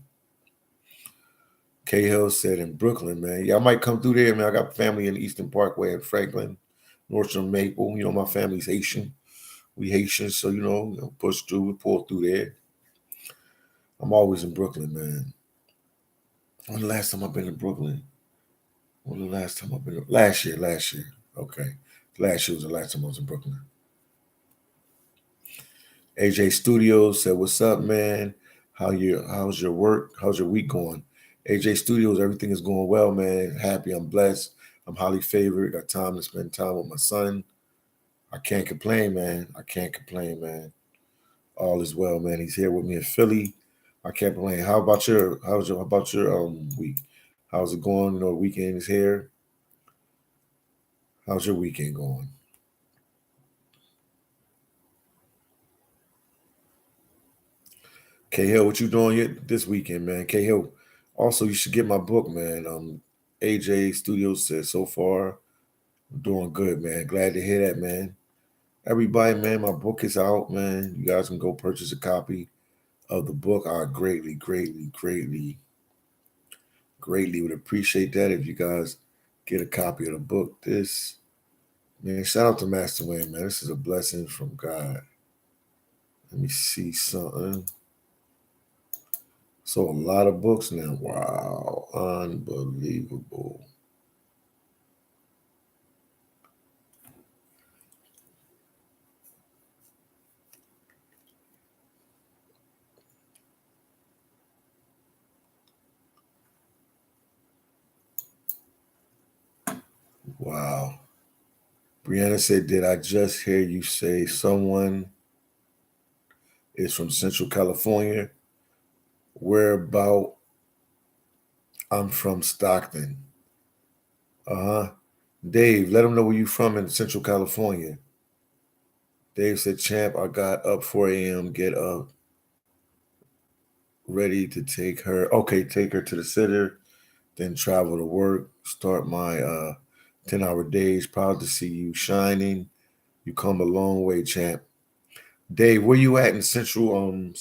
K Hill said in Brooklyn, man. Yeah, I might come through there, man. I got family in Eastern Parkway in Franklin, Nordstrom Maple. You know, my family's Haitian. We Haitians, so push through, we pull through there. I'm always in Brooklyn, man. When the last time I've been in Brooklyn? When the last time I've been? Last year. Okay, last year was the last time I was in Brooklyn. AJ Studios said, "What's up, man? How's your work? How's your week going?" AJ Studios, everything is going well, man. Happy, I'm blessed. I'm highly favored. Got time to spend time with my son. I can't complain, man. I can't complain, man. All is well, man. He's here with me in Philly. I can't complain. How about your week? How's it going? You know, the weekend is here. How's your weekend going? K Hill, what you doing this weekend, man? K Hill. Also, you should get my book, man. AJ Studios says so far, I'm doing good, man. Glad to hear that, man. Everybody, man, my book is out, man. You guys can go purchase a copy of the book. I greatly would appreciate that if you guys get a copy of the book. This, man, shout out to Master Wayne, man. This is a blessing from God. Let me see something. So a lot of books now. Wow. Unbelievable. Wow. Brianna said, did I just hear you say someone is from Central California? Where about? I'm from Stockton. Uh-huh. Dave, let them know where you from in Central California. Dave said, Champ, I got up 4 a.m., get up, ready to take her. Okay, take her to the sitter, then travel to work, start my 10-hour days. Proud to see you shining. You come a long way, champ. Dave, where you at in Central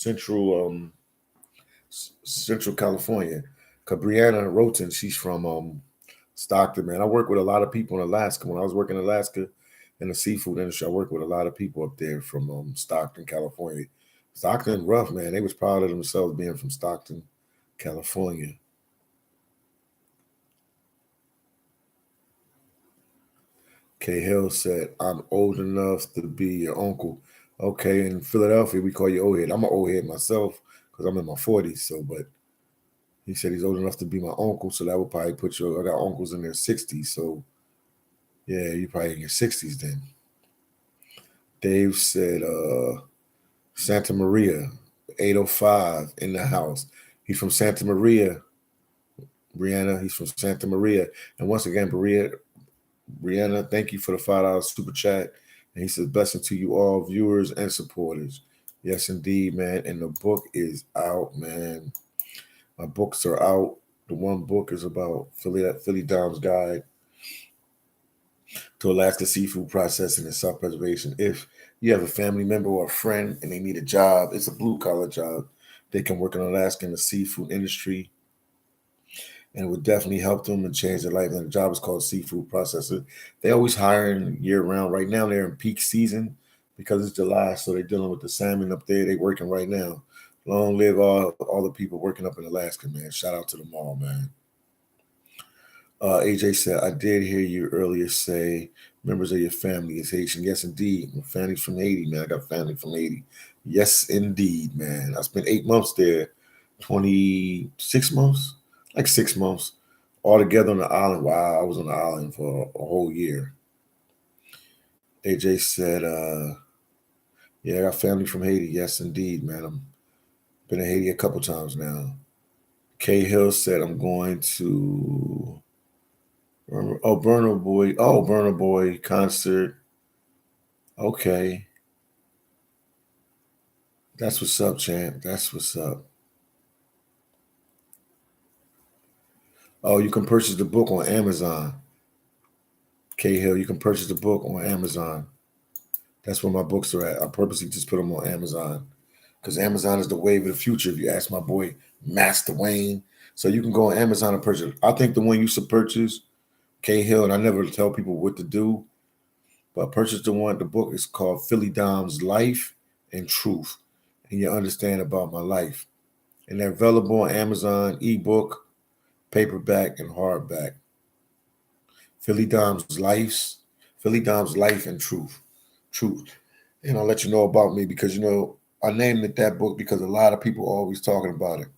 California? Cause Brianna Roten, she's from Stockton, man. I work with a lot of people in Alaska. When I was working in Alaska in the seafood industry, I worked with a lot of people up there from Stockton, California. Stockton, rough, man. They was proud of themselves being from Stockton, California. K Hill said, I'm old enough to be your uncle. Okay, in Philadelphia, we call you old head. I'm an old head myself because I'm in my 40s. So, but he said he's old enough to be my uncle. So that would probably put you, I got uncles in their 60s. So, yeah, you probably in your 60s then. Dave said, Santa Maria, 805 in the house. He's from Santa Maria, Brianna. He's from Santa Maria. And once again, Brianna, thank you for the $5 super chat. And he says, blessing to you all, viewers and supporters. Yes, indeed, man. And the book is out, man. My books are out. The one book is about Phillydom's Guide to Alaska seafood processing and self-preservation. If you have a family member or a friend and they need a job, it's a blue-collar job. They can work in Alaska in the seafood industry, and it would definitely help them and change their life. And the job is called seafood processor. They always hiring year-round. Right now, they're in peak season because it's July, so they're dealing with the salmon up there. They're working right now. Long live all the people working up in Alaska, man. Shout out to them all, man. AJ said, I did hear you earlier say members of your family is Haitian. Yes, indeed. My family's from Haiti, man. I got family from Haiti. Yes, indeed, man. I spent 8 months there, 26 months, like 6 months, all together on the island. Wow, I was on the island for a whole year. AJ said, yeah, I got family from Haiti. Yes, indeed, man. I've been in Haiti a couple times now. Kay Hill said, I'm going to... Burner Boy. Oh, Burner Boy concert. Okay. That's what's up, champ. That's what's up. Oh, you can purchase the book on Amazon. K Hill, you can purchase the book on Amazon. That's where my books are at. I purposely just put them on Amazon because Amazon is the wave of the future. If you ask my boy Master Wayne, so you can go on Amazon and purchase. I think the one you should purchase, K Hill, and I never tell people what to do, but purchase the one. The book is called Philydom's Life and Truth, and you understand about my life. And they're available on Amazon, ebook, paperback, and hardback. Philydom's Life and Truth. And I'll let you know about me because I named it that book because a lot of people are always talking about it.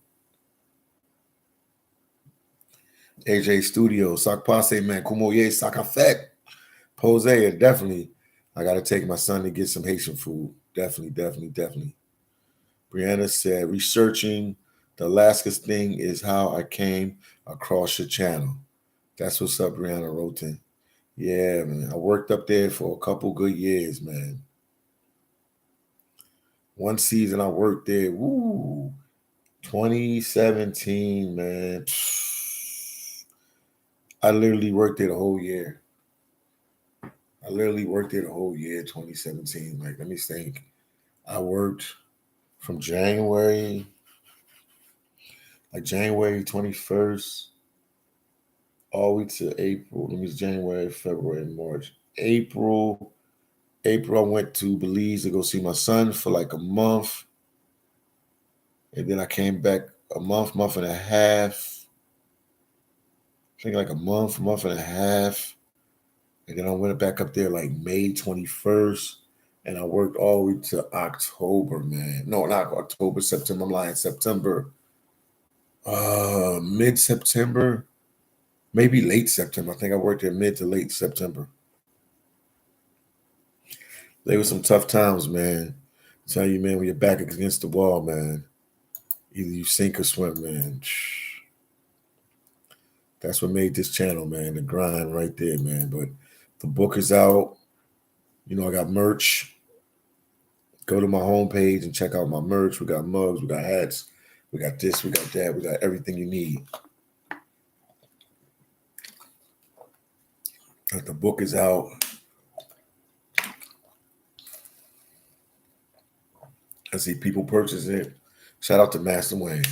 AJ Studio, Sac Passe, man, Kumoye, Sac Afek, Pose, definitely. I got to take my son to get some Haitian food. Definitely. Brianna said, researching the Alaska thing is how I came across your channel. That's what's up, Brianna Roten. Yeah, man. I worked up there for a couple good years, man. One season I worked there, 2017, man. I literally worked there the whole year. 2017. Like, let me think. I worked from January 21st, all the way to April. Let me January, February, March. April, I went to Belize to go see my son for like a month. And then I came back a month and a half. I think like a month and a half. And then I went back up there like May 21st. And I worked all the way to October, man. No, not October, September. I'm lying, September. Mid-September. Maybe late September. I think I worked there mid to late September. They were some tough times, man. I tell you, man, when you're back against the wall, man, either you sink or swim, man. That's what made this channel, man. The grind right there, man. But the book is out. I got merch. Go to my homepage and check out my merch. We got mugs, we got hats, we got this, we got that, we got everything you need. The book is out. I see people purchase it. Shout out to Master Wayne.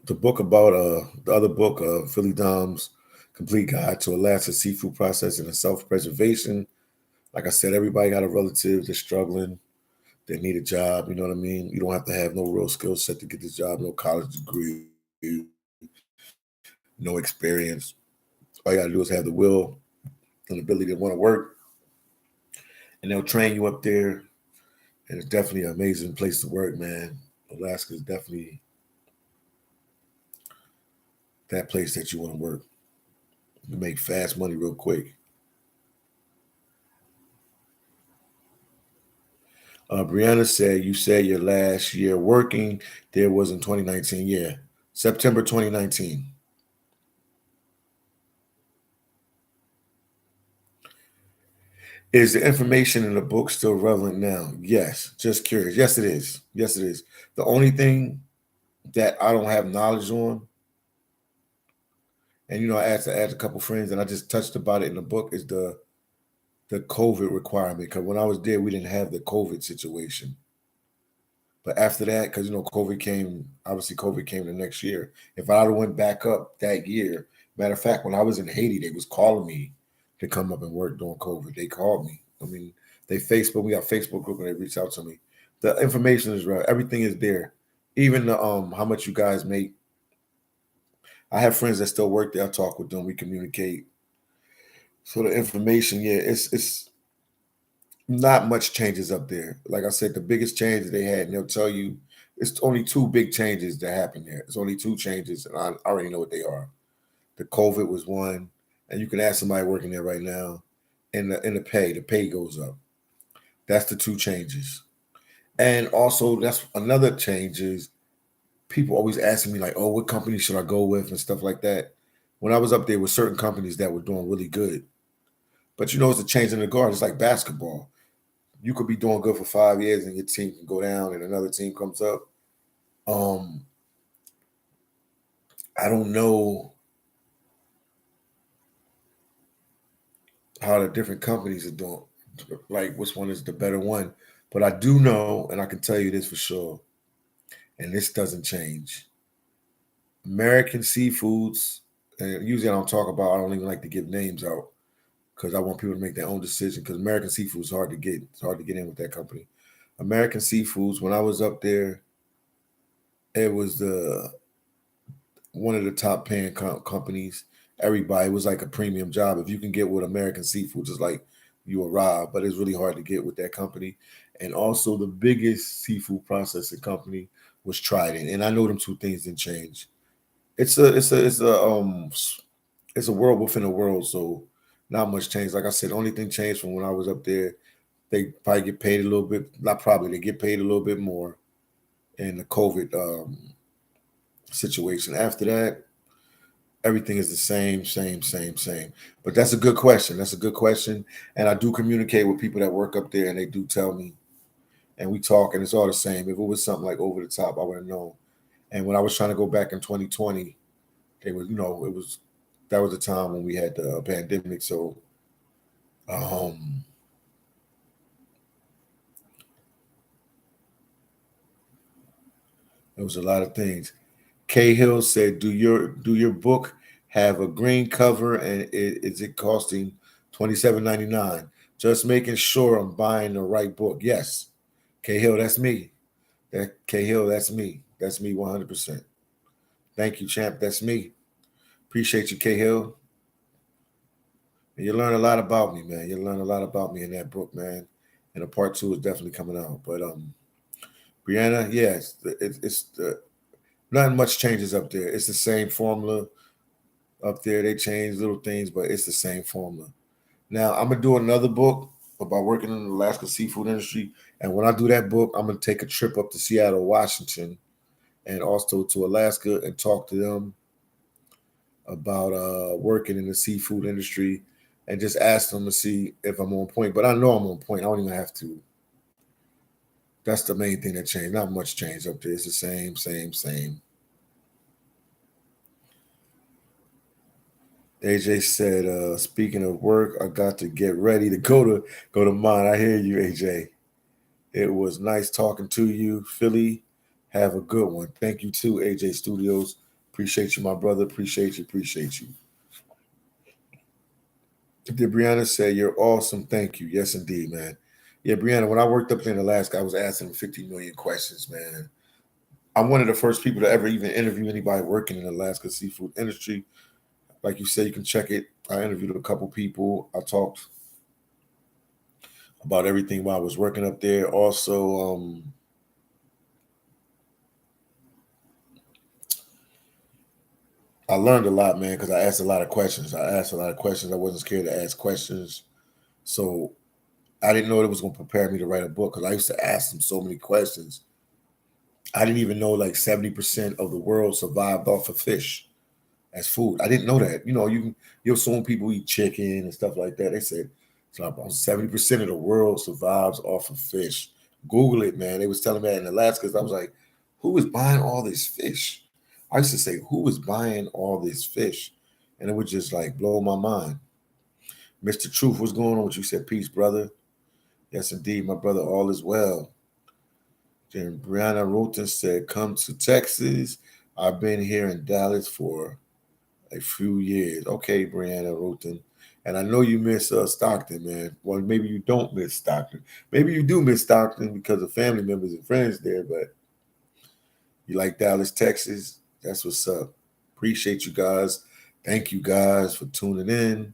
The book about the other book, Philydom's Complete Guide to Alaska Seafood Processing and Self-Preservation. Like I said, everybody got a relative that's struggling. They need a job, you know what I mean? You don't have to have no real skill set to get this job, no college degree, no experience. All you got to do is have the will and ability to want to work. And they'll train you up there. And it's definitely an amazing place to work, man. Alaska is definitely that place that you want to work. You make fast money real quick. Brianna said, you said your last year working there was in 2019. Yeah, September 2019. Is the information in the book still relevant now? Yes. Just curious. Yes, it is. Yes, it is. The only thing that I don't have knowledge on, and I asked a couple friends, and I just touched about it in the book, is the COVID requirement. Because when I was there, we didn't have the COVID situation. But after that, because COVID came, obviously COVID came the next year. If I would have went back up that year, matter of fact, when I was in Haiti, they was calling me to come up and work during COVID. They called me. I mean, we got a Facebook group and they reached out to me. The information is right. Everything is there. Even the how much you guys make. I have friends that still work there. I talk with them. We communicate. So the information, yeah, it's not much changes up there. Like I said, the biggest change they had, and they'll tell you it's only two big changes that happened there. It's only two changes, and I already know what they are. The COVID was one, and you can ask somebody working there right now, and the pay goes up. That's the two changes. And also that's another change is people always asking me like, oh, what company should I go with and stuff like that. When I was up there with certain companies that were doing really good. But it's a change in the guard. It's like basketball. You could be doing good for 5 years and your team can go down and another team comes up. I don't know how the different companies are doing, like which one is the better one. But I do know, and I can tell you this for sure, and this doesn't change. American seafoods, and usually I don't talk about, I don't even like to give names out because I want people to make their own decision because American seafood is hard to get. It's hard to get in with that company. American Seafoods, when I was up there, it was the one of the top paying companies. Everybody was like a premium job. If you can get with American Seafoods, it's like you arrive, but it's really hard to get with that company. And also, the biggest seafood processing company was Trident, and I know them two things didn't change. It's a world within a world, so not much change. Like I said, the only thing changed from when I was up there, they probably get paid a little bit. Not probably, they get paid a little bit more in the COVID situation. After that, everything is the same. But that's a good question. That's a good question. And I do communicate with people that work up there and they do tell me and we talk and it's all the same. If it was something like over the top, I would have known. And when I was trying to go back in 2020, it was, that was the time when we had the pandemic. So um there was a lot of things. K Hill said, "Do your book have a green cover and is it costing $27.99? Just making sure I'm buying the right book." Yes, K Hill, that's me. That K Hill, that's me. That's me 100%. Thank you, champ. That's me. Appreciate you, K Hill. And you learn a lot about me, man. You learn a lot about me in that book, man. And a part two is definitely coming out. But Brianna, yes, it's the not much changes up there. It's the same formula up there. They change little things, but it's the same formula. Now I'm gonna do another book about working in the Alaska seafood industry, and when I do that book, I'm gonna take a trip up to Seattle, Washington, and also to Alaska and talk to them about working in the seafood industry, and just ask them to see if I'm on point. But I know I'm on point. I don't even have to. That's the main thing that changed. Not much change up there. It's the same. AJ said, speaking of work, I got to get ready to go to mine. I hear you, AJ. It was nice talking to you, Philly. Have a good one. Thank you too, AJ Studios. Appreciate you, my brother. Appreciate you. Did Brianna say you're awesome? Thank you. Yes, indeed, man. Yeah, Brianna, when I worked up there in Alaska, I was asking 50 million questions, man. I'm one of the first people to ever even interview anybody working in the Alaska seafood industry. Like you said, you can check it. I interviewed a couple people. I talked about everything while I was working up there. Also, I learned a lot, man, because I asked a lot of questions. I wasn't scared to ask questions. So I didn't know it was going to prepare me to write a book because I used to ask them so many questions. I didn't even know like 70% of the world survived off of fish as food. I didn't know that. You assume people eat chicken and stuff like that. They said So about 70% of the world survives off of fish. Google it, man. They was telling me that in Alaska. I was like, who is buying all this fish? I used to say, who is buying all this fish? And it would just like blow my mind. Mr. Truth, what's going on with you? Said, peace, brother. Yes, indeed, my brother, all is well. Then Brianna Roten said, come to Texas. I've been here in Dallas for a few years. Okay, Brianna Roten. And I know you miss Stockton, man. Well, maybe you don't miss Stockton. Maybe you do miss Stockton because of family members and friends there, but you like Dallas, Texas. That's what's up. Appreciate you guys. Thank you guys for tuning in.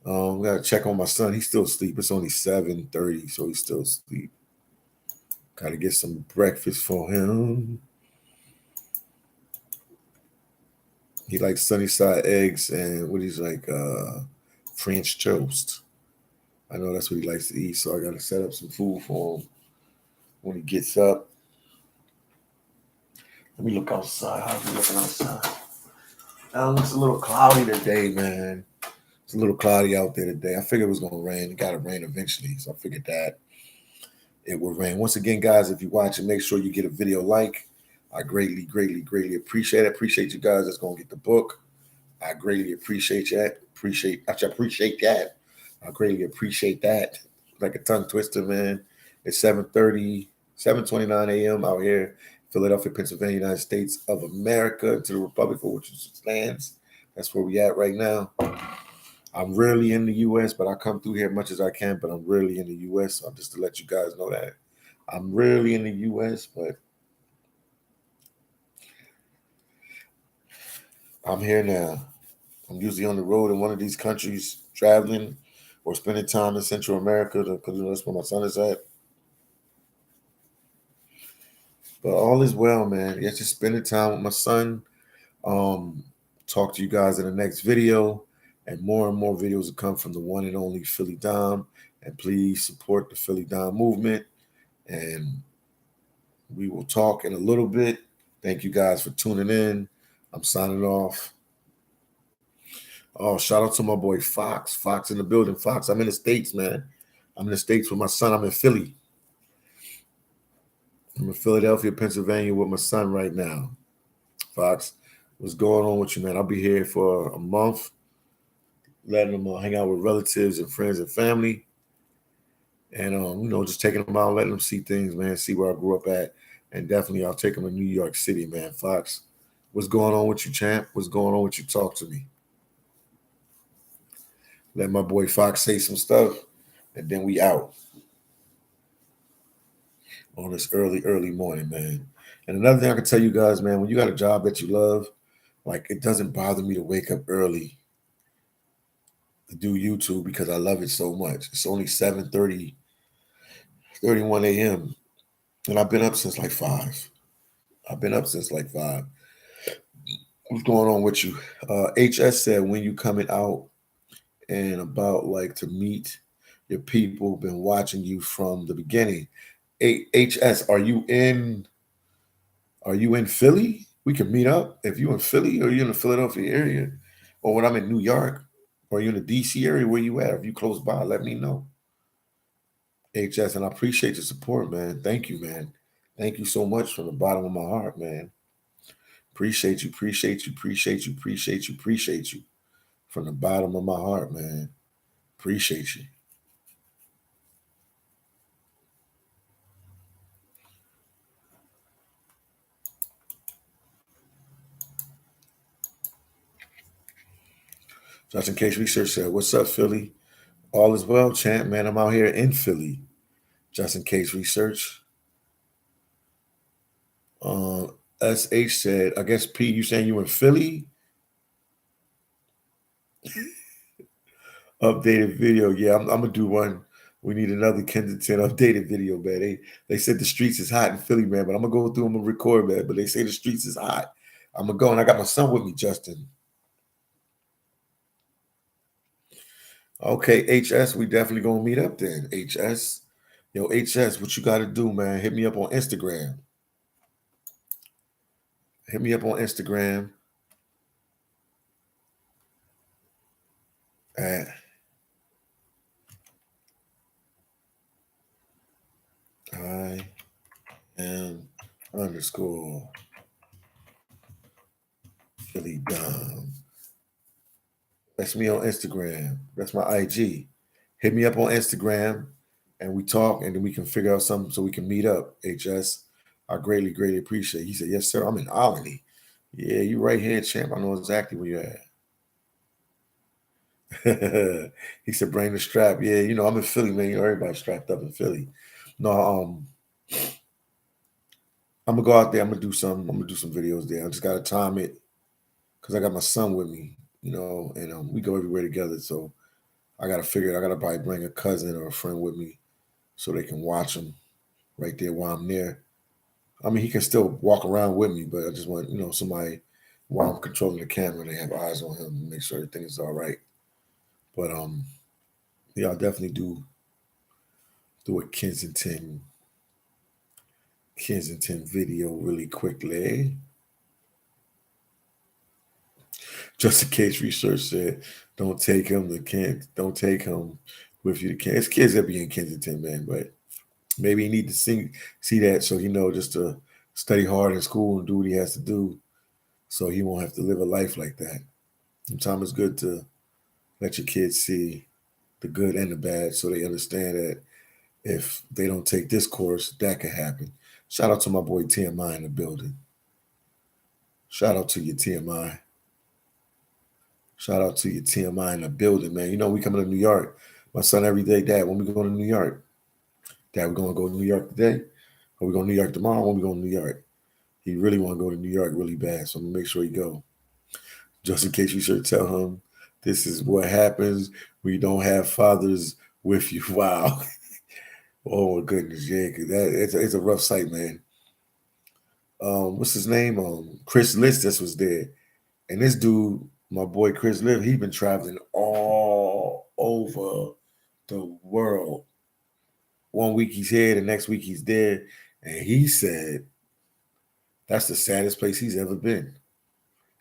We gotta check on my son. He's still asleep. It's only 7:30, so he's still asleep. Gotta get some breakfast for him. He likes sunny side eggs and what he's like, French toast. I know that's what he likes to eat, so I gotta set up some food for him when he gets up. Let me look outside. How's he looking outside? It looks a little cloudy today, man. It's a little cloudy out there today. I figured it was gonna rain. It gotta rain eventually, so I figured that it would rain. Once again, guys, if you watch it, make sure you get a video like. I greatly, greatly, greatly appreciate it. Appreciate you guys that's gonna get the book. I greatly appreciate that. Appreciate that. I greatly appreciate that. Like a tongue twister, man. It's 7:30, 7:29 a.m. out here, Philadelphia, Pennsylvania, United States of America, to the Republic for which it stands. That's where we at right now. I'm rarely in the U.S., but I come through here as much as I can, but I'm rarely in the U.S., so just to let you guys know that. I'm rarely in the U.S., but I'm here now. I'm usually on the road in one of these countries, traveling or spending time in Central America because that's where my son is at. But all is well, man. Yeah, just spending time with my son. Talk to you guys in the next video, and more videos will come from the one and only phillydom. And please support the phillydom movement. And we will talk in a little bit. Thank you guys for tuning in. I'm signing off. Oh, shout out to my boy Fox. Fox in the building. Fox, I'm in the States, man. I'm in the States with my son. I'm in Philly. I'm in Philadelphia, Pennsylvania with my son right now. Fox, what's going on with you, man? I'll be here for a month, letting them hang out with relatives and friends and family. And, just taking them out, letting them see things, man, see where I grew up at. And definitely I'll take them to New York City, man. Fox, what's going on with you, champ? What's going on with you? Talk to me. Let my boy Fox say some stuff, and then we out on this early morning, man. And another thing I can tell you guys, man, when you got a job that you love, like it doesn't bother me to wake up early to do YouTube because I love it so much. It's only 7:30, 31 a.m. And I've been up since like 5. I've been up since like 5. What's going on with you? HS said, when you coming out and about like to meet your people, been watching you from the beginning. HS, are you in Philly? We can meet up. If you in Philly or you in the Philadelphia area, or when I'm in New York, or you in the DC area, where you at? If you close by, let me know. HS, and I appreciate your support, man. Thank you, man. Thank you so much from the bottom of my heart, man. Appreciate you, appreciate you, appreciate you, appreciate you, appreciate you. From the bottom of my heart, man. Appreciate you. Just in case research said, what's up, Philly? All is well, champ, man. I'm out here in Philly. Just in case research. SH said, I guess, P, you saying you in Philly? Updated video. Yeah, I'm going to do one. We need another Kensington updated video, man. They said the streets is hot in Philly, man, but I'm going to go through them and record, man. But they say the streets is hot. I'm going to go, and I got my son with me, Justin. Okay, HS, we definitely going to meet up then, HS. Yo, HS, what you got to do, man? Hit me up on Instagram. Hit me up on Instagram at I am underscore phillydom. That's me on Instagram. That's my IG. Hit me up on Instagram and we talk and then we can figure out something so we can meet up. HS, I greatly, greatly appreciate it. He said, yes, sir. I'm in Albany. Yeah, you right here, champ. I know exactly where you're at. He said, bring the strap. Yeah, I'm in Philly, man. Everybody's strapped up in Philly. No, I'm gonna go out there. I'm gonna do some videos there. I just gotta time it because I got my son with me, and we go everywhere together. So I gotta figure it. I gotta probably bring a cousin or a friend with me so they can watch him right there while I'm there. I mean, he can still walk around with me, but I just want somebody while I'm controlling the camera, they have eyes on him and make sure everything is all right. But yeah, I'll definitely do a Kensington video really quickly. Just in case research said, don't take him don't take him with you to Kensington. It's kids that be in Kensington, man, but maybe he need to see that so just to study hard in school and do what he has to do so he won't have to live a life like that. Sometimes it's good to let your kids see the good and the bad so they understand that if they don't take this course, that could happen. Shout out to my boy TMI in the building. Shout out to you, TMI. Shout out to you, TMI in the building, man. We coming to New York. My son every day, Dad, when we going to New York? Dad, we going to go to New York today? Or we going to New York tomorrow? When we going to New York? He really want to go to New York really bad, so I'm going to make sure he go. Just in case you should tell him this is what happens when you don't have fathers with you. Wow. Oh, my goodness. Yeah, because it's a rough sight, man. What's his name? Chris Listis was there. And this dude, my boy Chris Liv, he's been traveling all over the world. One week he's here, the next week he's there. And he said that's the saddest place he's ever been.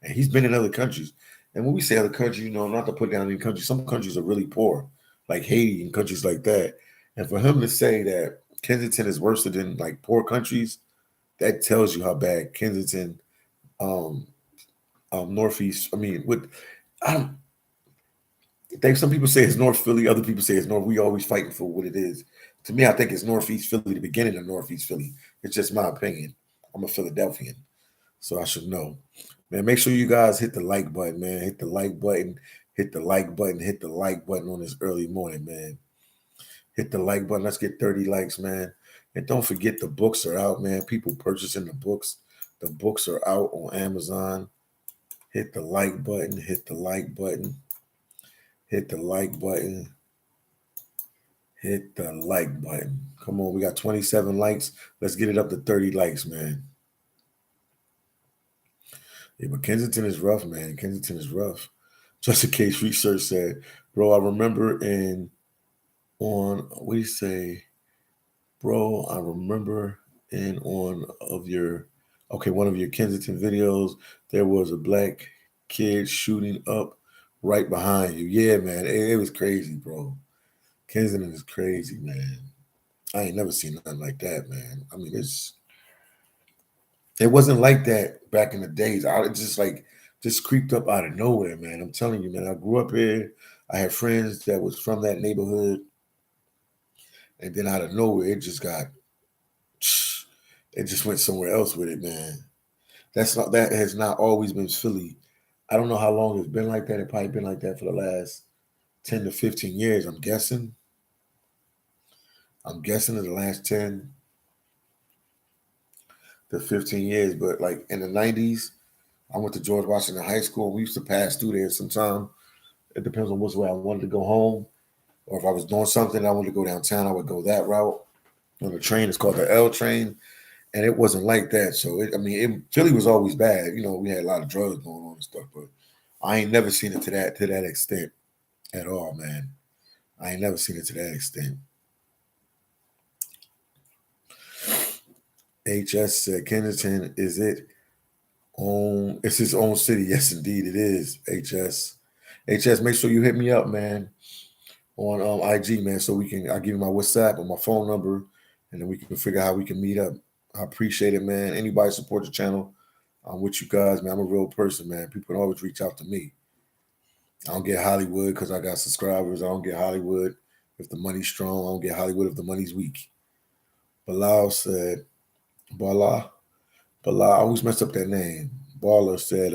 And he's been in other countries. And when we say other countries, not to put down any countries, some countries are really poor, like Haiti and countries like that. And for him to say that Kensington is worse than like poor countries, that tells you how bad Kensington, Northeast. I mean, some people say it's North Philly, other people say it's North. We always fighting for what it is. To me, I think it's Northeast Philly, the beginning of Northeast Philly. It's just my opinion. I'm a Philadelphian, so I should know. Man, make sure you guys hit the like button, man. Hit the like button, hit the like button, hit the like button on this early morning, man. Hit the like button. Let's get 30 likes, man. And don't forget the books are out, man. People purchasing the books. The books are out on Amazon. Hit the like button, hit the like button, hit the like button, hit the like button. Come on, we got 27 likes. Let's get it up to 30 likes, man. Yeah, but Kensington is rough, man. Kensington is rough. Just in case research said, bro, I remember what do you say? Bro, I remember one of your Kensington videos, there was a black kid shooting up right behind you. Yeah, man. It was crazy, bro. Kensington is crazy, man. I ain't never seen nothing like that, man. I mean, it wasn't like that back in the days. I just creeped up out of nowhere, man. I'm telling you, man. I grew up here. I had friends that was from that neighborhood, and then out of nowhere, it just went somewhere else with it, man. That has not always been Philly. I don't know how long it's been like that. It probably been like that for the last 10 to 15 years. I'm guessing. In the last 10 to 15 years, but like in the 90s, I went to George Washington High School. We used to pass through there sometime. It depends on which way I wanted to go home. Or if I was doing something, I wanted to go downtown, I would go that route. On the train, it's called the L train. And it wasn't like that. So, Philly was always bad. We had a lot of drugs going on and stuff, but I ain't never seen it to that extent at all, man. I ain't never seen it to that extent. HS said, Kensington, it's his own city. Yes, indeed it is. HS, make sure you hit me up, man, on IG, man, so I'll give you my WhatsApp or my phone number, and then we can figure out how we can meet up. I appreciate it, man. Anybody support the channel, I'm with you guys, man. I'm a real person, man. People can always reach out to me. I don't get Hollywood because I got subscribers. I don't get Hollywood if the money's strong. I don't get Hollywood if the money's weak. Bilal said, Bala, Bala, I always mess up that name. Baller said,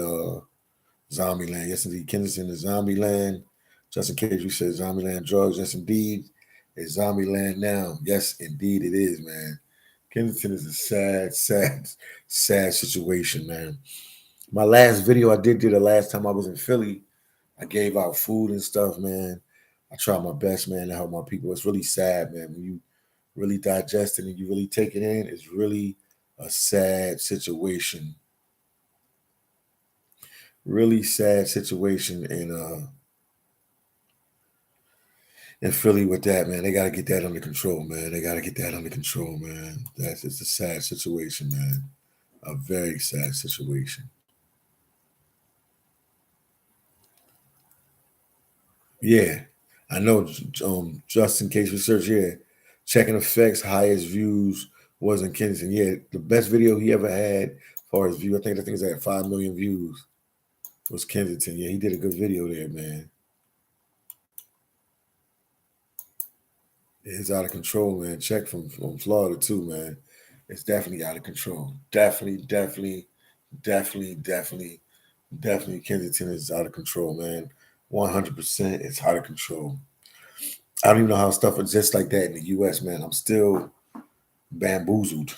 Zombieland. Yes, indeed. Kensington is Zombieland. Just in case you said Zombieland drugs. Yes, indeed. It's Zombieland now. Yes, indeed it is, man. Kensington is a sad situation, man. My last video I did the last time I was in Philly, I gave out food and stuff, man. I tried my best, man, to help my people. It's really sad, man. When you really digest it and you really take it in, it's really a sad situation. Really sad situation in Philly with that, man. They got to get that under control, man. They got to get that under control, man. It's a sad situation, man. A very sad situation. Yeah, I know. Just in case research, yeah, checking effects, highest views was in Kensington. Yeah, the best video he ever had, as far as view, I think it's at 5 million views. Was Kensington? Yeah, he did a good video there, man. It's out of control, man. Check from Florida too, man. It's definitely out of control. Definitely Kensington is out of control, man. 100%, it's out of control. I don't even know how stuff exists like that in the U.S., man. I'm still bamboozled.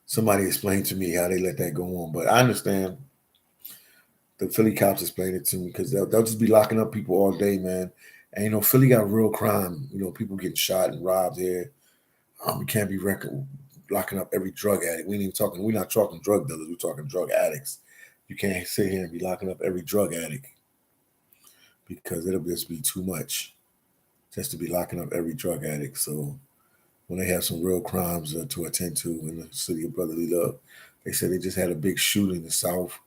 Somebody explained to me how they let that go on, but I understand. The Philly cops explained it to me because they'll just be locking up people all day, man. And Philly got real crime. People getting shot and robbed here. We can't be locking up every drug addict. We're not talking drug dealers. We're talking drug addicts. You can't sit here and be locking up every drug addict because it'll just be too much just to be locking up every drug addict. So when they have some real crimes to attend to in the city of brotherly love, they said they just had a big shooting in the South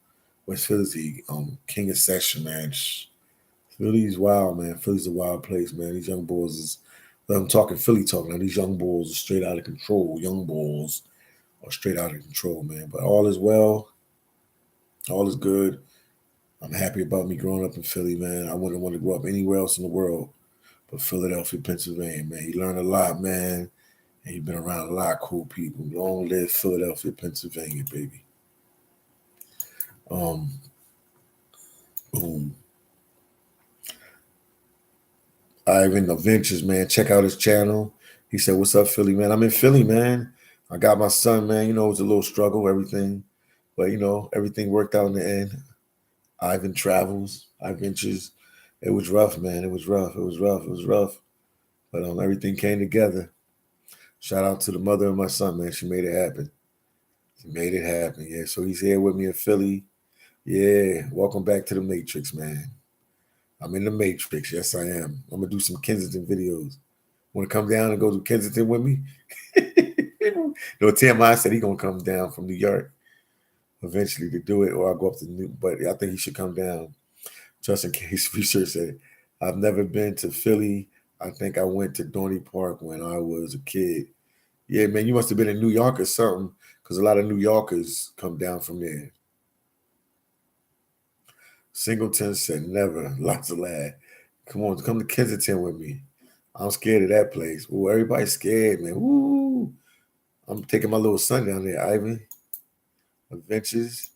West Philly, King of Session, man. Philly's wild, man. Philly's a wild place, man. These young boys I'm talking Philly talk now. These young bulls are straight out of control. Young bulls are straight out of control, man. But all is well. All is good. I'm happy about me growing up in Philly, man. I wouldn't want to grow up anywhere else in the world but Philadelphia, Pennsylvania, man. You learn a lot, man. And you've been around a lot of cool people. Long live Philadelphia, Pennsylvania, baby. Boom. Ivan Adventures, man. Check out his channel. He said, "What's up, Philly, man? I'm in Philly, man. I got my son, man. It was a little struggle, everything. But, everything worked out in the end. Ivan Travels, Adventures. It was rough, man. It was rough. But everything came together. Shout out to the mother of my son, man. She made it happen. Yeah, so he's here with me in Philly. Yeah, welcome back to the Matrix, man. I'm in the Matrix. Yes, I am. I'm going to do some Kensington videos. Want to come down and go to Kensington with me? TMI said he's going to come down from New York eventually to do it, or I'll go up to but I think he should come down just in case. Research said, I've never been to Philly. I think I went to Dorney Park when I was a kid. Yeah, man, you must have been in New York or something because a lot of New Yorkers come down from there. Singleton said never. Lots of laugh. Come to Kensington with me. I'm scared of that place. Ooh, everybody's scared, man. Ooh. I'm taking my little son down there, Ivan. Adventures.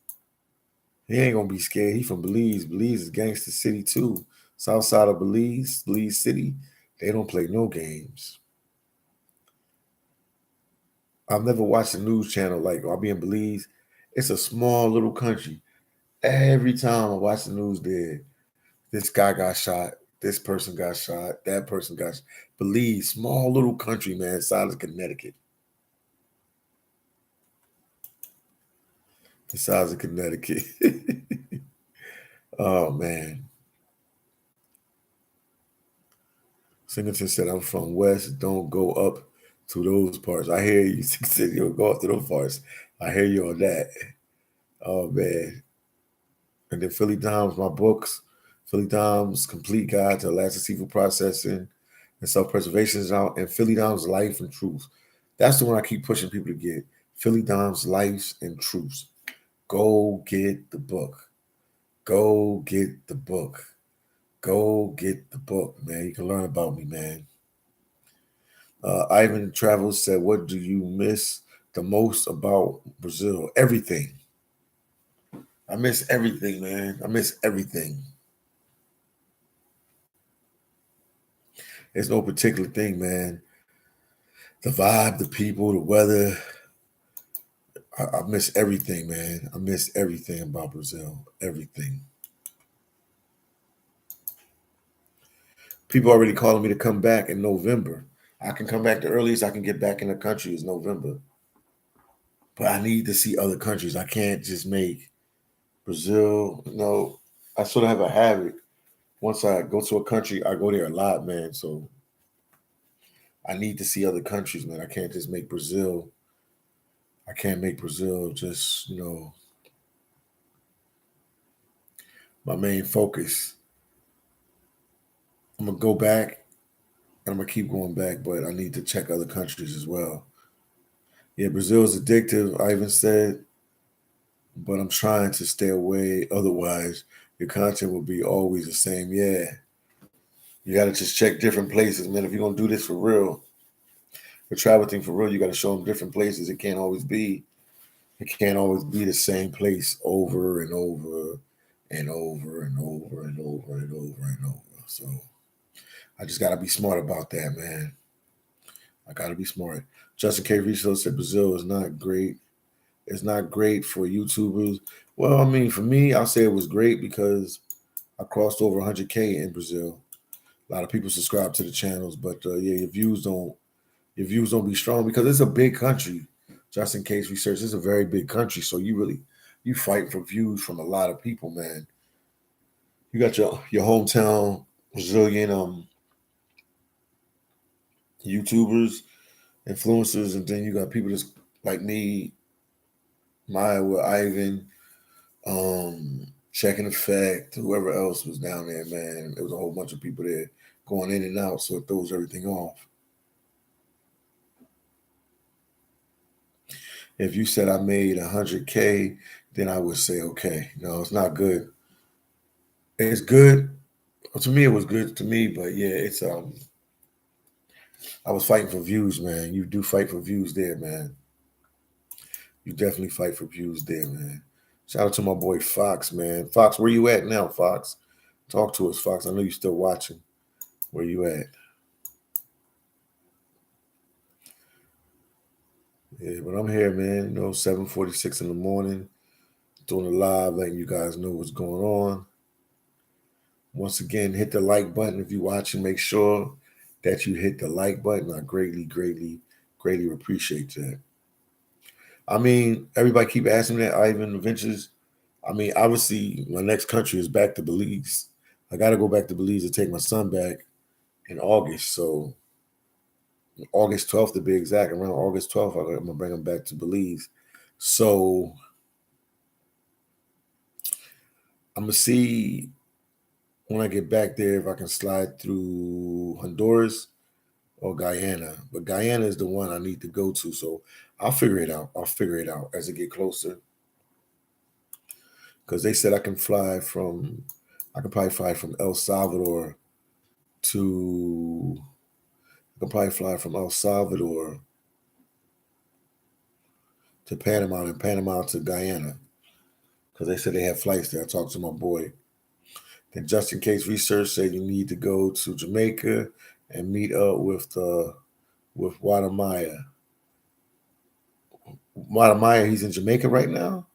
He ain't gonna be scared. He from Belize. Belize is gangster city too. South side of Belize City. They don't play no games. I've never watched a news channel like I'll be in Belize. It's a small little country. Every time I watch the news there, this guy got shot. This person got shot. That person got shot. Belize, small little country, man, size of Connecticut. The size of Connecticut. Oh, man. Singleton said, I'm from West. Don't go up to those parts. I hear you. Said you'll go up to those parts. I hear you on that. Oh, man. And then Philly Dom's, my books. Philly Dom's Complete Guide to Elastic Seafood Processing. and self-preservation is out, and Philydom's Life and Truth. That's the one I keep pushing people to get. Philydom's Life and Truths. Go get the book. Go get the book. Go get the book, man. You can learn about me, man. Ivan Travels said, "What do you miss the most about Brazil?" Everything. I miss everything, man. I miss everything. There's no particular thing, man. The vibe, the people, the weather. I miss everything, man. I miss everything about Brazil. Everything. People already calling me to come back in November. I can come back. The earliest I can get back in the country is November. But I need to see other countries. I can't just make Brazil. No, I sort of have a habit. Once I go to a country, I go there a lot, man. So I need to see other countries, man. I can't just make Brazil. I can't make Brazil just, my main focus. I'm gonna go back and I'm gonna keep going back, but I need to check other countries as well. Yeah, Brazil is addictive, I even said, but I'm trying to stay away. Otherwise, your content will be always the same. Yeah. You gotta just check different places, man. If you're gonna do this for real, the travel thing for real, you gotta show them different places. It can't always be the same place over and over and over and over and over and over and over. So I just gotta be smart about that, man. I gotta be smart. Justin K. Research said Brazil is not great. It's not great for YouTubers. Well, I mean, for me, I'll say it was great because I crossed over 100K in Brazil. A lot of people subscribe to the channels, but yeah, your views don't be strong because it's a big country. Just in case research, it's a very big country, so you fight for views from a lot of people, man. You got your hometown Brazilian YouTubers, influencers, and then you got people that's like me, Maya with Ivan, Checking Effect, whoever else was down there, man. There was a whole bunch of people there going in and out, so it throws everything off. If you said I made 100K, then I would say, okay, no, it's not good. It's good. Well, to me, it was good to me, but yeah, I was fighting for views, man. You do fight for views there, man. You definitely fight for views there, man. Shout out to my boy Fox, man. Fox, where you at now, Fox? Talk to us, Fox. I know you're still watching. Where you at? Yeah, but I'm here, man. 7:46 in the morning, doing a live, letting you guys know what's going on. Once again, hit the like button if you're watching. Make sure that you hit the like button. I greatly, greatly, greatly appreciate that. I mean, everybody keep asking me that, Ivan Ventures. I mean, obviously, my next country is back to Belize. I got to go back to Belize to take my son back in August. So, August 12th to be exact, around August 12th, I'm going to bring him back to Belize. So, I'm going to see when I get back there if I can slide through Honduras or Guyana. But Guyana is the one I need to go to. So, I'll figure it out. I'll figure it out as it get closer. Because they said I can probably fly from El Salvador to I can probably fly from El Salvador to Panama and Panama to Guyana because they said they have flights there. I talked to my boy. Then just in case research said you need to go to Jamaica and meet up with Guatemala. Guatemala, he's in Jamaica right now.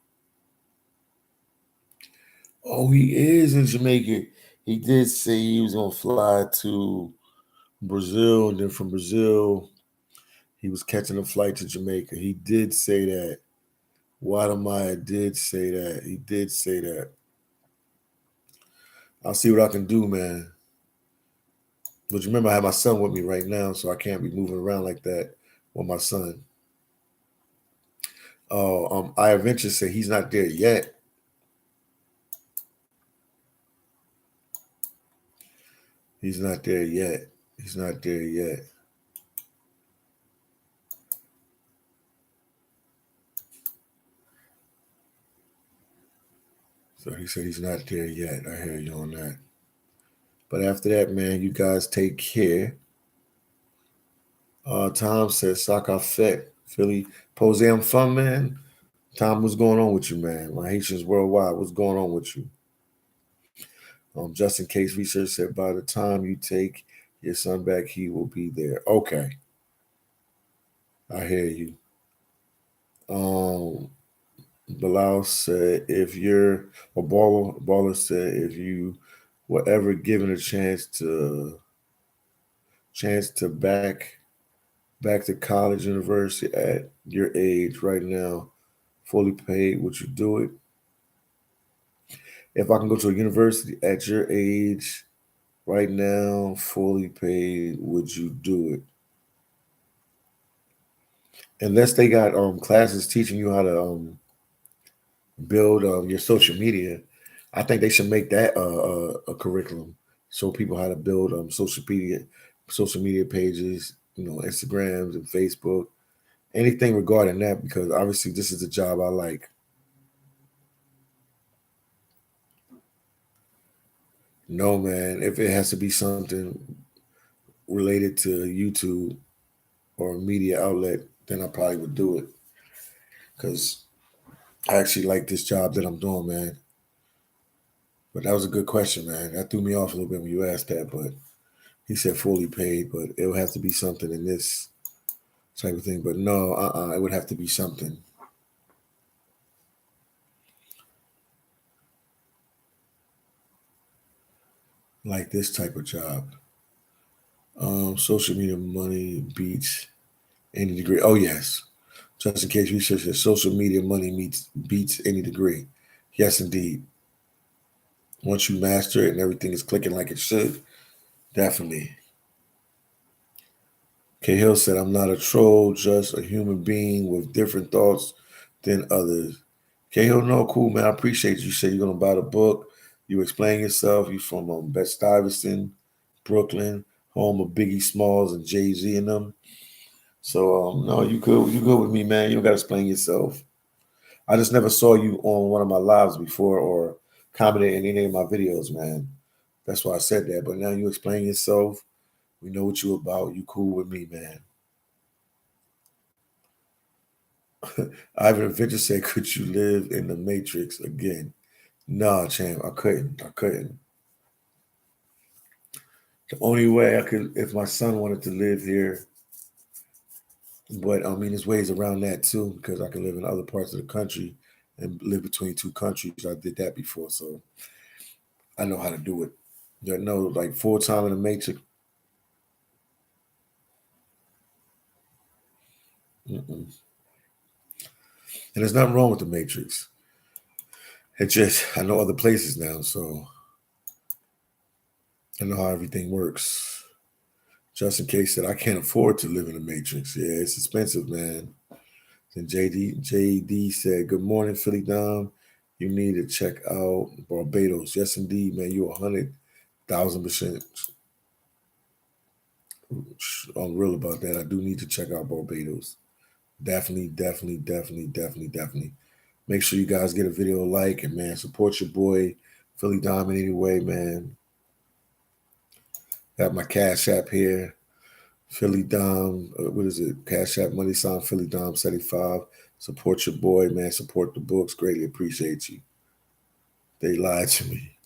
Oh, he is in Jamaica. He did say he was gonna fly to Brazil, and then from Brazil he was catching a flight to Jamaica. He did say that. Guatemala did say that. He did say that. I'll see what I can do, man. But remember, I have my son with me right now, so I can't be moving around like that with my son. I eventually say he's not there yet. He's not there yet. He's not there yet. So he said he's not there yet. I hear you on that. But after that, man, you guys take care. Tom says, Sakafet, Philly. Pose, I'm fun, man. Tom, what's going on with you, man? My Haitians worldwide, what's going on with you? Just in case research said by the time you take your son back, he will be there. Okay. I hear you. Bilal said, if you're a baller said, if you were ever given a chance to back to college, university at your age right now, fully paid, would you do it? If I can go to a university at your age right now, fully paid, would you do it? Unless they got classes teaching you how to build your social media, I think they should make that a curriculum. Show people how to build social media pages, Instagrams and Facebook, anything regarding that, because obviously this is the job I like. No, man, if it has to be something related to YouTube or a media outlet, then I probably would do it, because I actually like this job that I'm doing, man. But that was a good question, man. That threw me off a little bit when you asked that, but he said fully paid, but it would have to be something in this type of thing. But no, it would have to be something like this type of job. Social media money beats any degree. Oh yes, just in case research says social media money beats any degree. Yes, indeed. Once you master it and everything is clicking like it should, definitely. Cahill said, I'm not a troll, just a human being with different thoughts than others. Cahill, no, cool, man. I appreciate you. Say you're going to buy the book. You explain yourself. You from Bed-Stuyvesant, Brooklyn, home of Biggie Smalls and Jay-Z and them. So, no, you good. You good with me, man. You don't got to explain yourself. I just never saw you on one of my lives before or commented in any of my videos, man. That's why I said that. But now you explain yourself. We know what you about. You cool with me, man. Ivan Adventure said, could you live in the Matrix again? Nah, champ, I couldn't. I couldn't. The only way I could, if my son wanted to live here, but I mean, there's ways around that too, because I can live in other parts of the country and live between two countries. I did that before, so I know how to do it. You know, like full time in the Matrix. Mm-mm. And there's nothing wrong with the Matrix. It's just, I know other places now, so I know how everything works. Just in case that I can't afford to live in the Matrix. Yeah, it's expensive, man. Then JD said, good morning, Philly Dom. You need to check out Barbados. Yes, indeed, man. You're 100,000% I'm real about that. I do need to check out Barbados. Definitely, definitely, definitely, definitely, definitely. Make sure you guys get a video like and man, support your boy Philly Dom in any way, man. Got my Cash App here. Philly Dom, what is it? Cash App Money Sign Philly Dom 75. Support your boy, man. Support the books. Greatly appreciate you. They lied to me.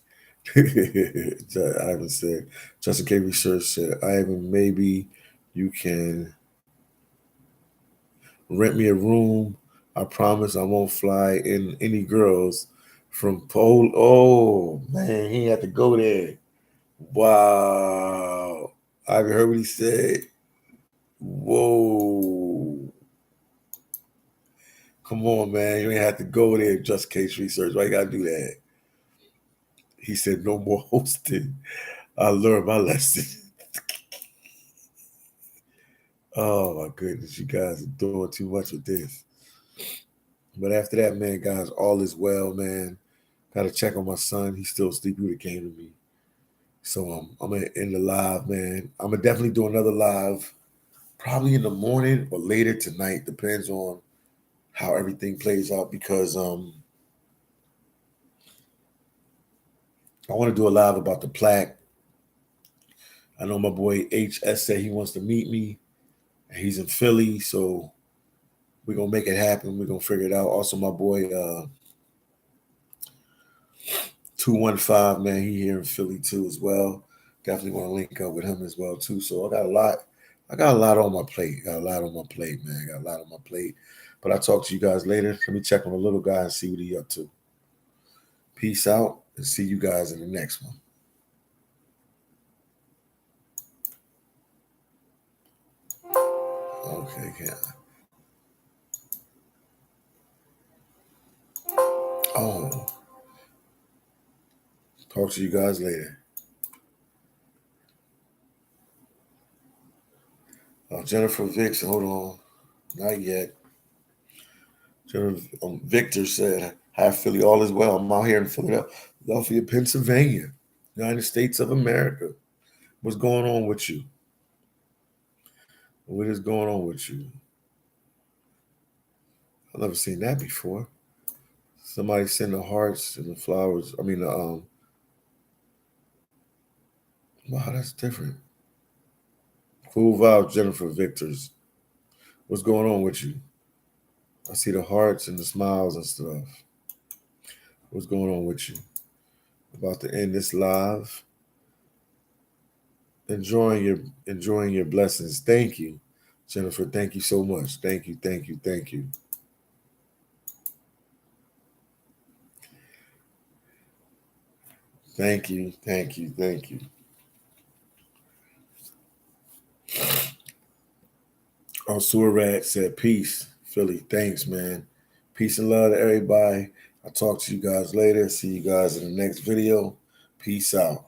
Ivan said, Justin K. Research said, Ivan, maybe you can rent me a room. I promise I won't fly in any girls from Pole. Oh, man, he had to go there. Wow. I heard what he said. Whoa. Come on, man. You ain't have to go there just case research. Why you gotta do that? He said no more hosting. I learned my lesson. Oh my goodness, you guys are doing too much with this. But after that, man, guys, all is well, man. Gotta check on my son. He's still asleep. He would have came to me. So I'm gonna end the live, man. I'm gonna definitely do another live, probably in the morning or later tonight. Depends on how everything plays out, because I want to do a live about the plaque. I know my boy HS said he wants to meet me. He's in Philly, so we're gonna make it happen. We're gonna figure it out. Also, my boy 215, man, he here in Philly too as well. Definitely want to link up with him as well too. So I got a lot. I got a lot on my plate. Got a lot on my plate, man. Got a lot on my plate. But I'll talk to you guys later. Let me check on the little guy and see what he up to. Peace out, and see you guys in the next one. Okay, yeah. Oh, talk to you guys later. Jennifer Vicks, hold on. Not yet. Victor said, "Hi, Philly, all is well. I'm out here in Philadelphia, Pennsylvania, United States of America. What's going on with you? What is going on with you? I've never seen that before. Somebody send the hearts and the flowers. I mean, wow, that's different. Cool vibes, Jennifer Victors. What's going on with you? I see the hearts and the smiles and stuff. What's going on with you? About to end this live. Enjoying your blessings. Thank you, Jennifer. Thank you so much. Thank you, thank you, thank you. Thank you, thank you, thank you. Oh, Sewer Rat said, peace, Philly. Thanks, man. Peace and love to everybody. I'll talk to you guys later. See you guys in the next video. Peace out.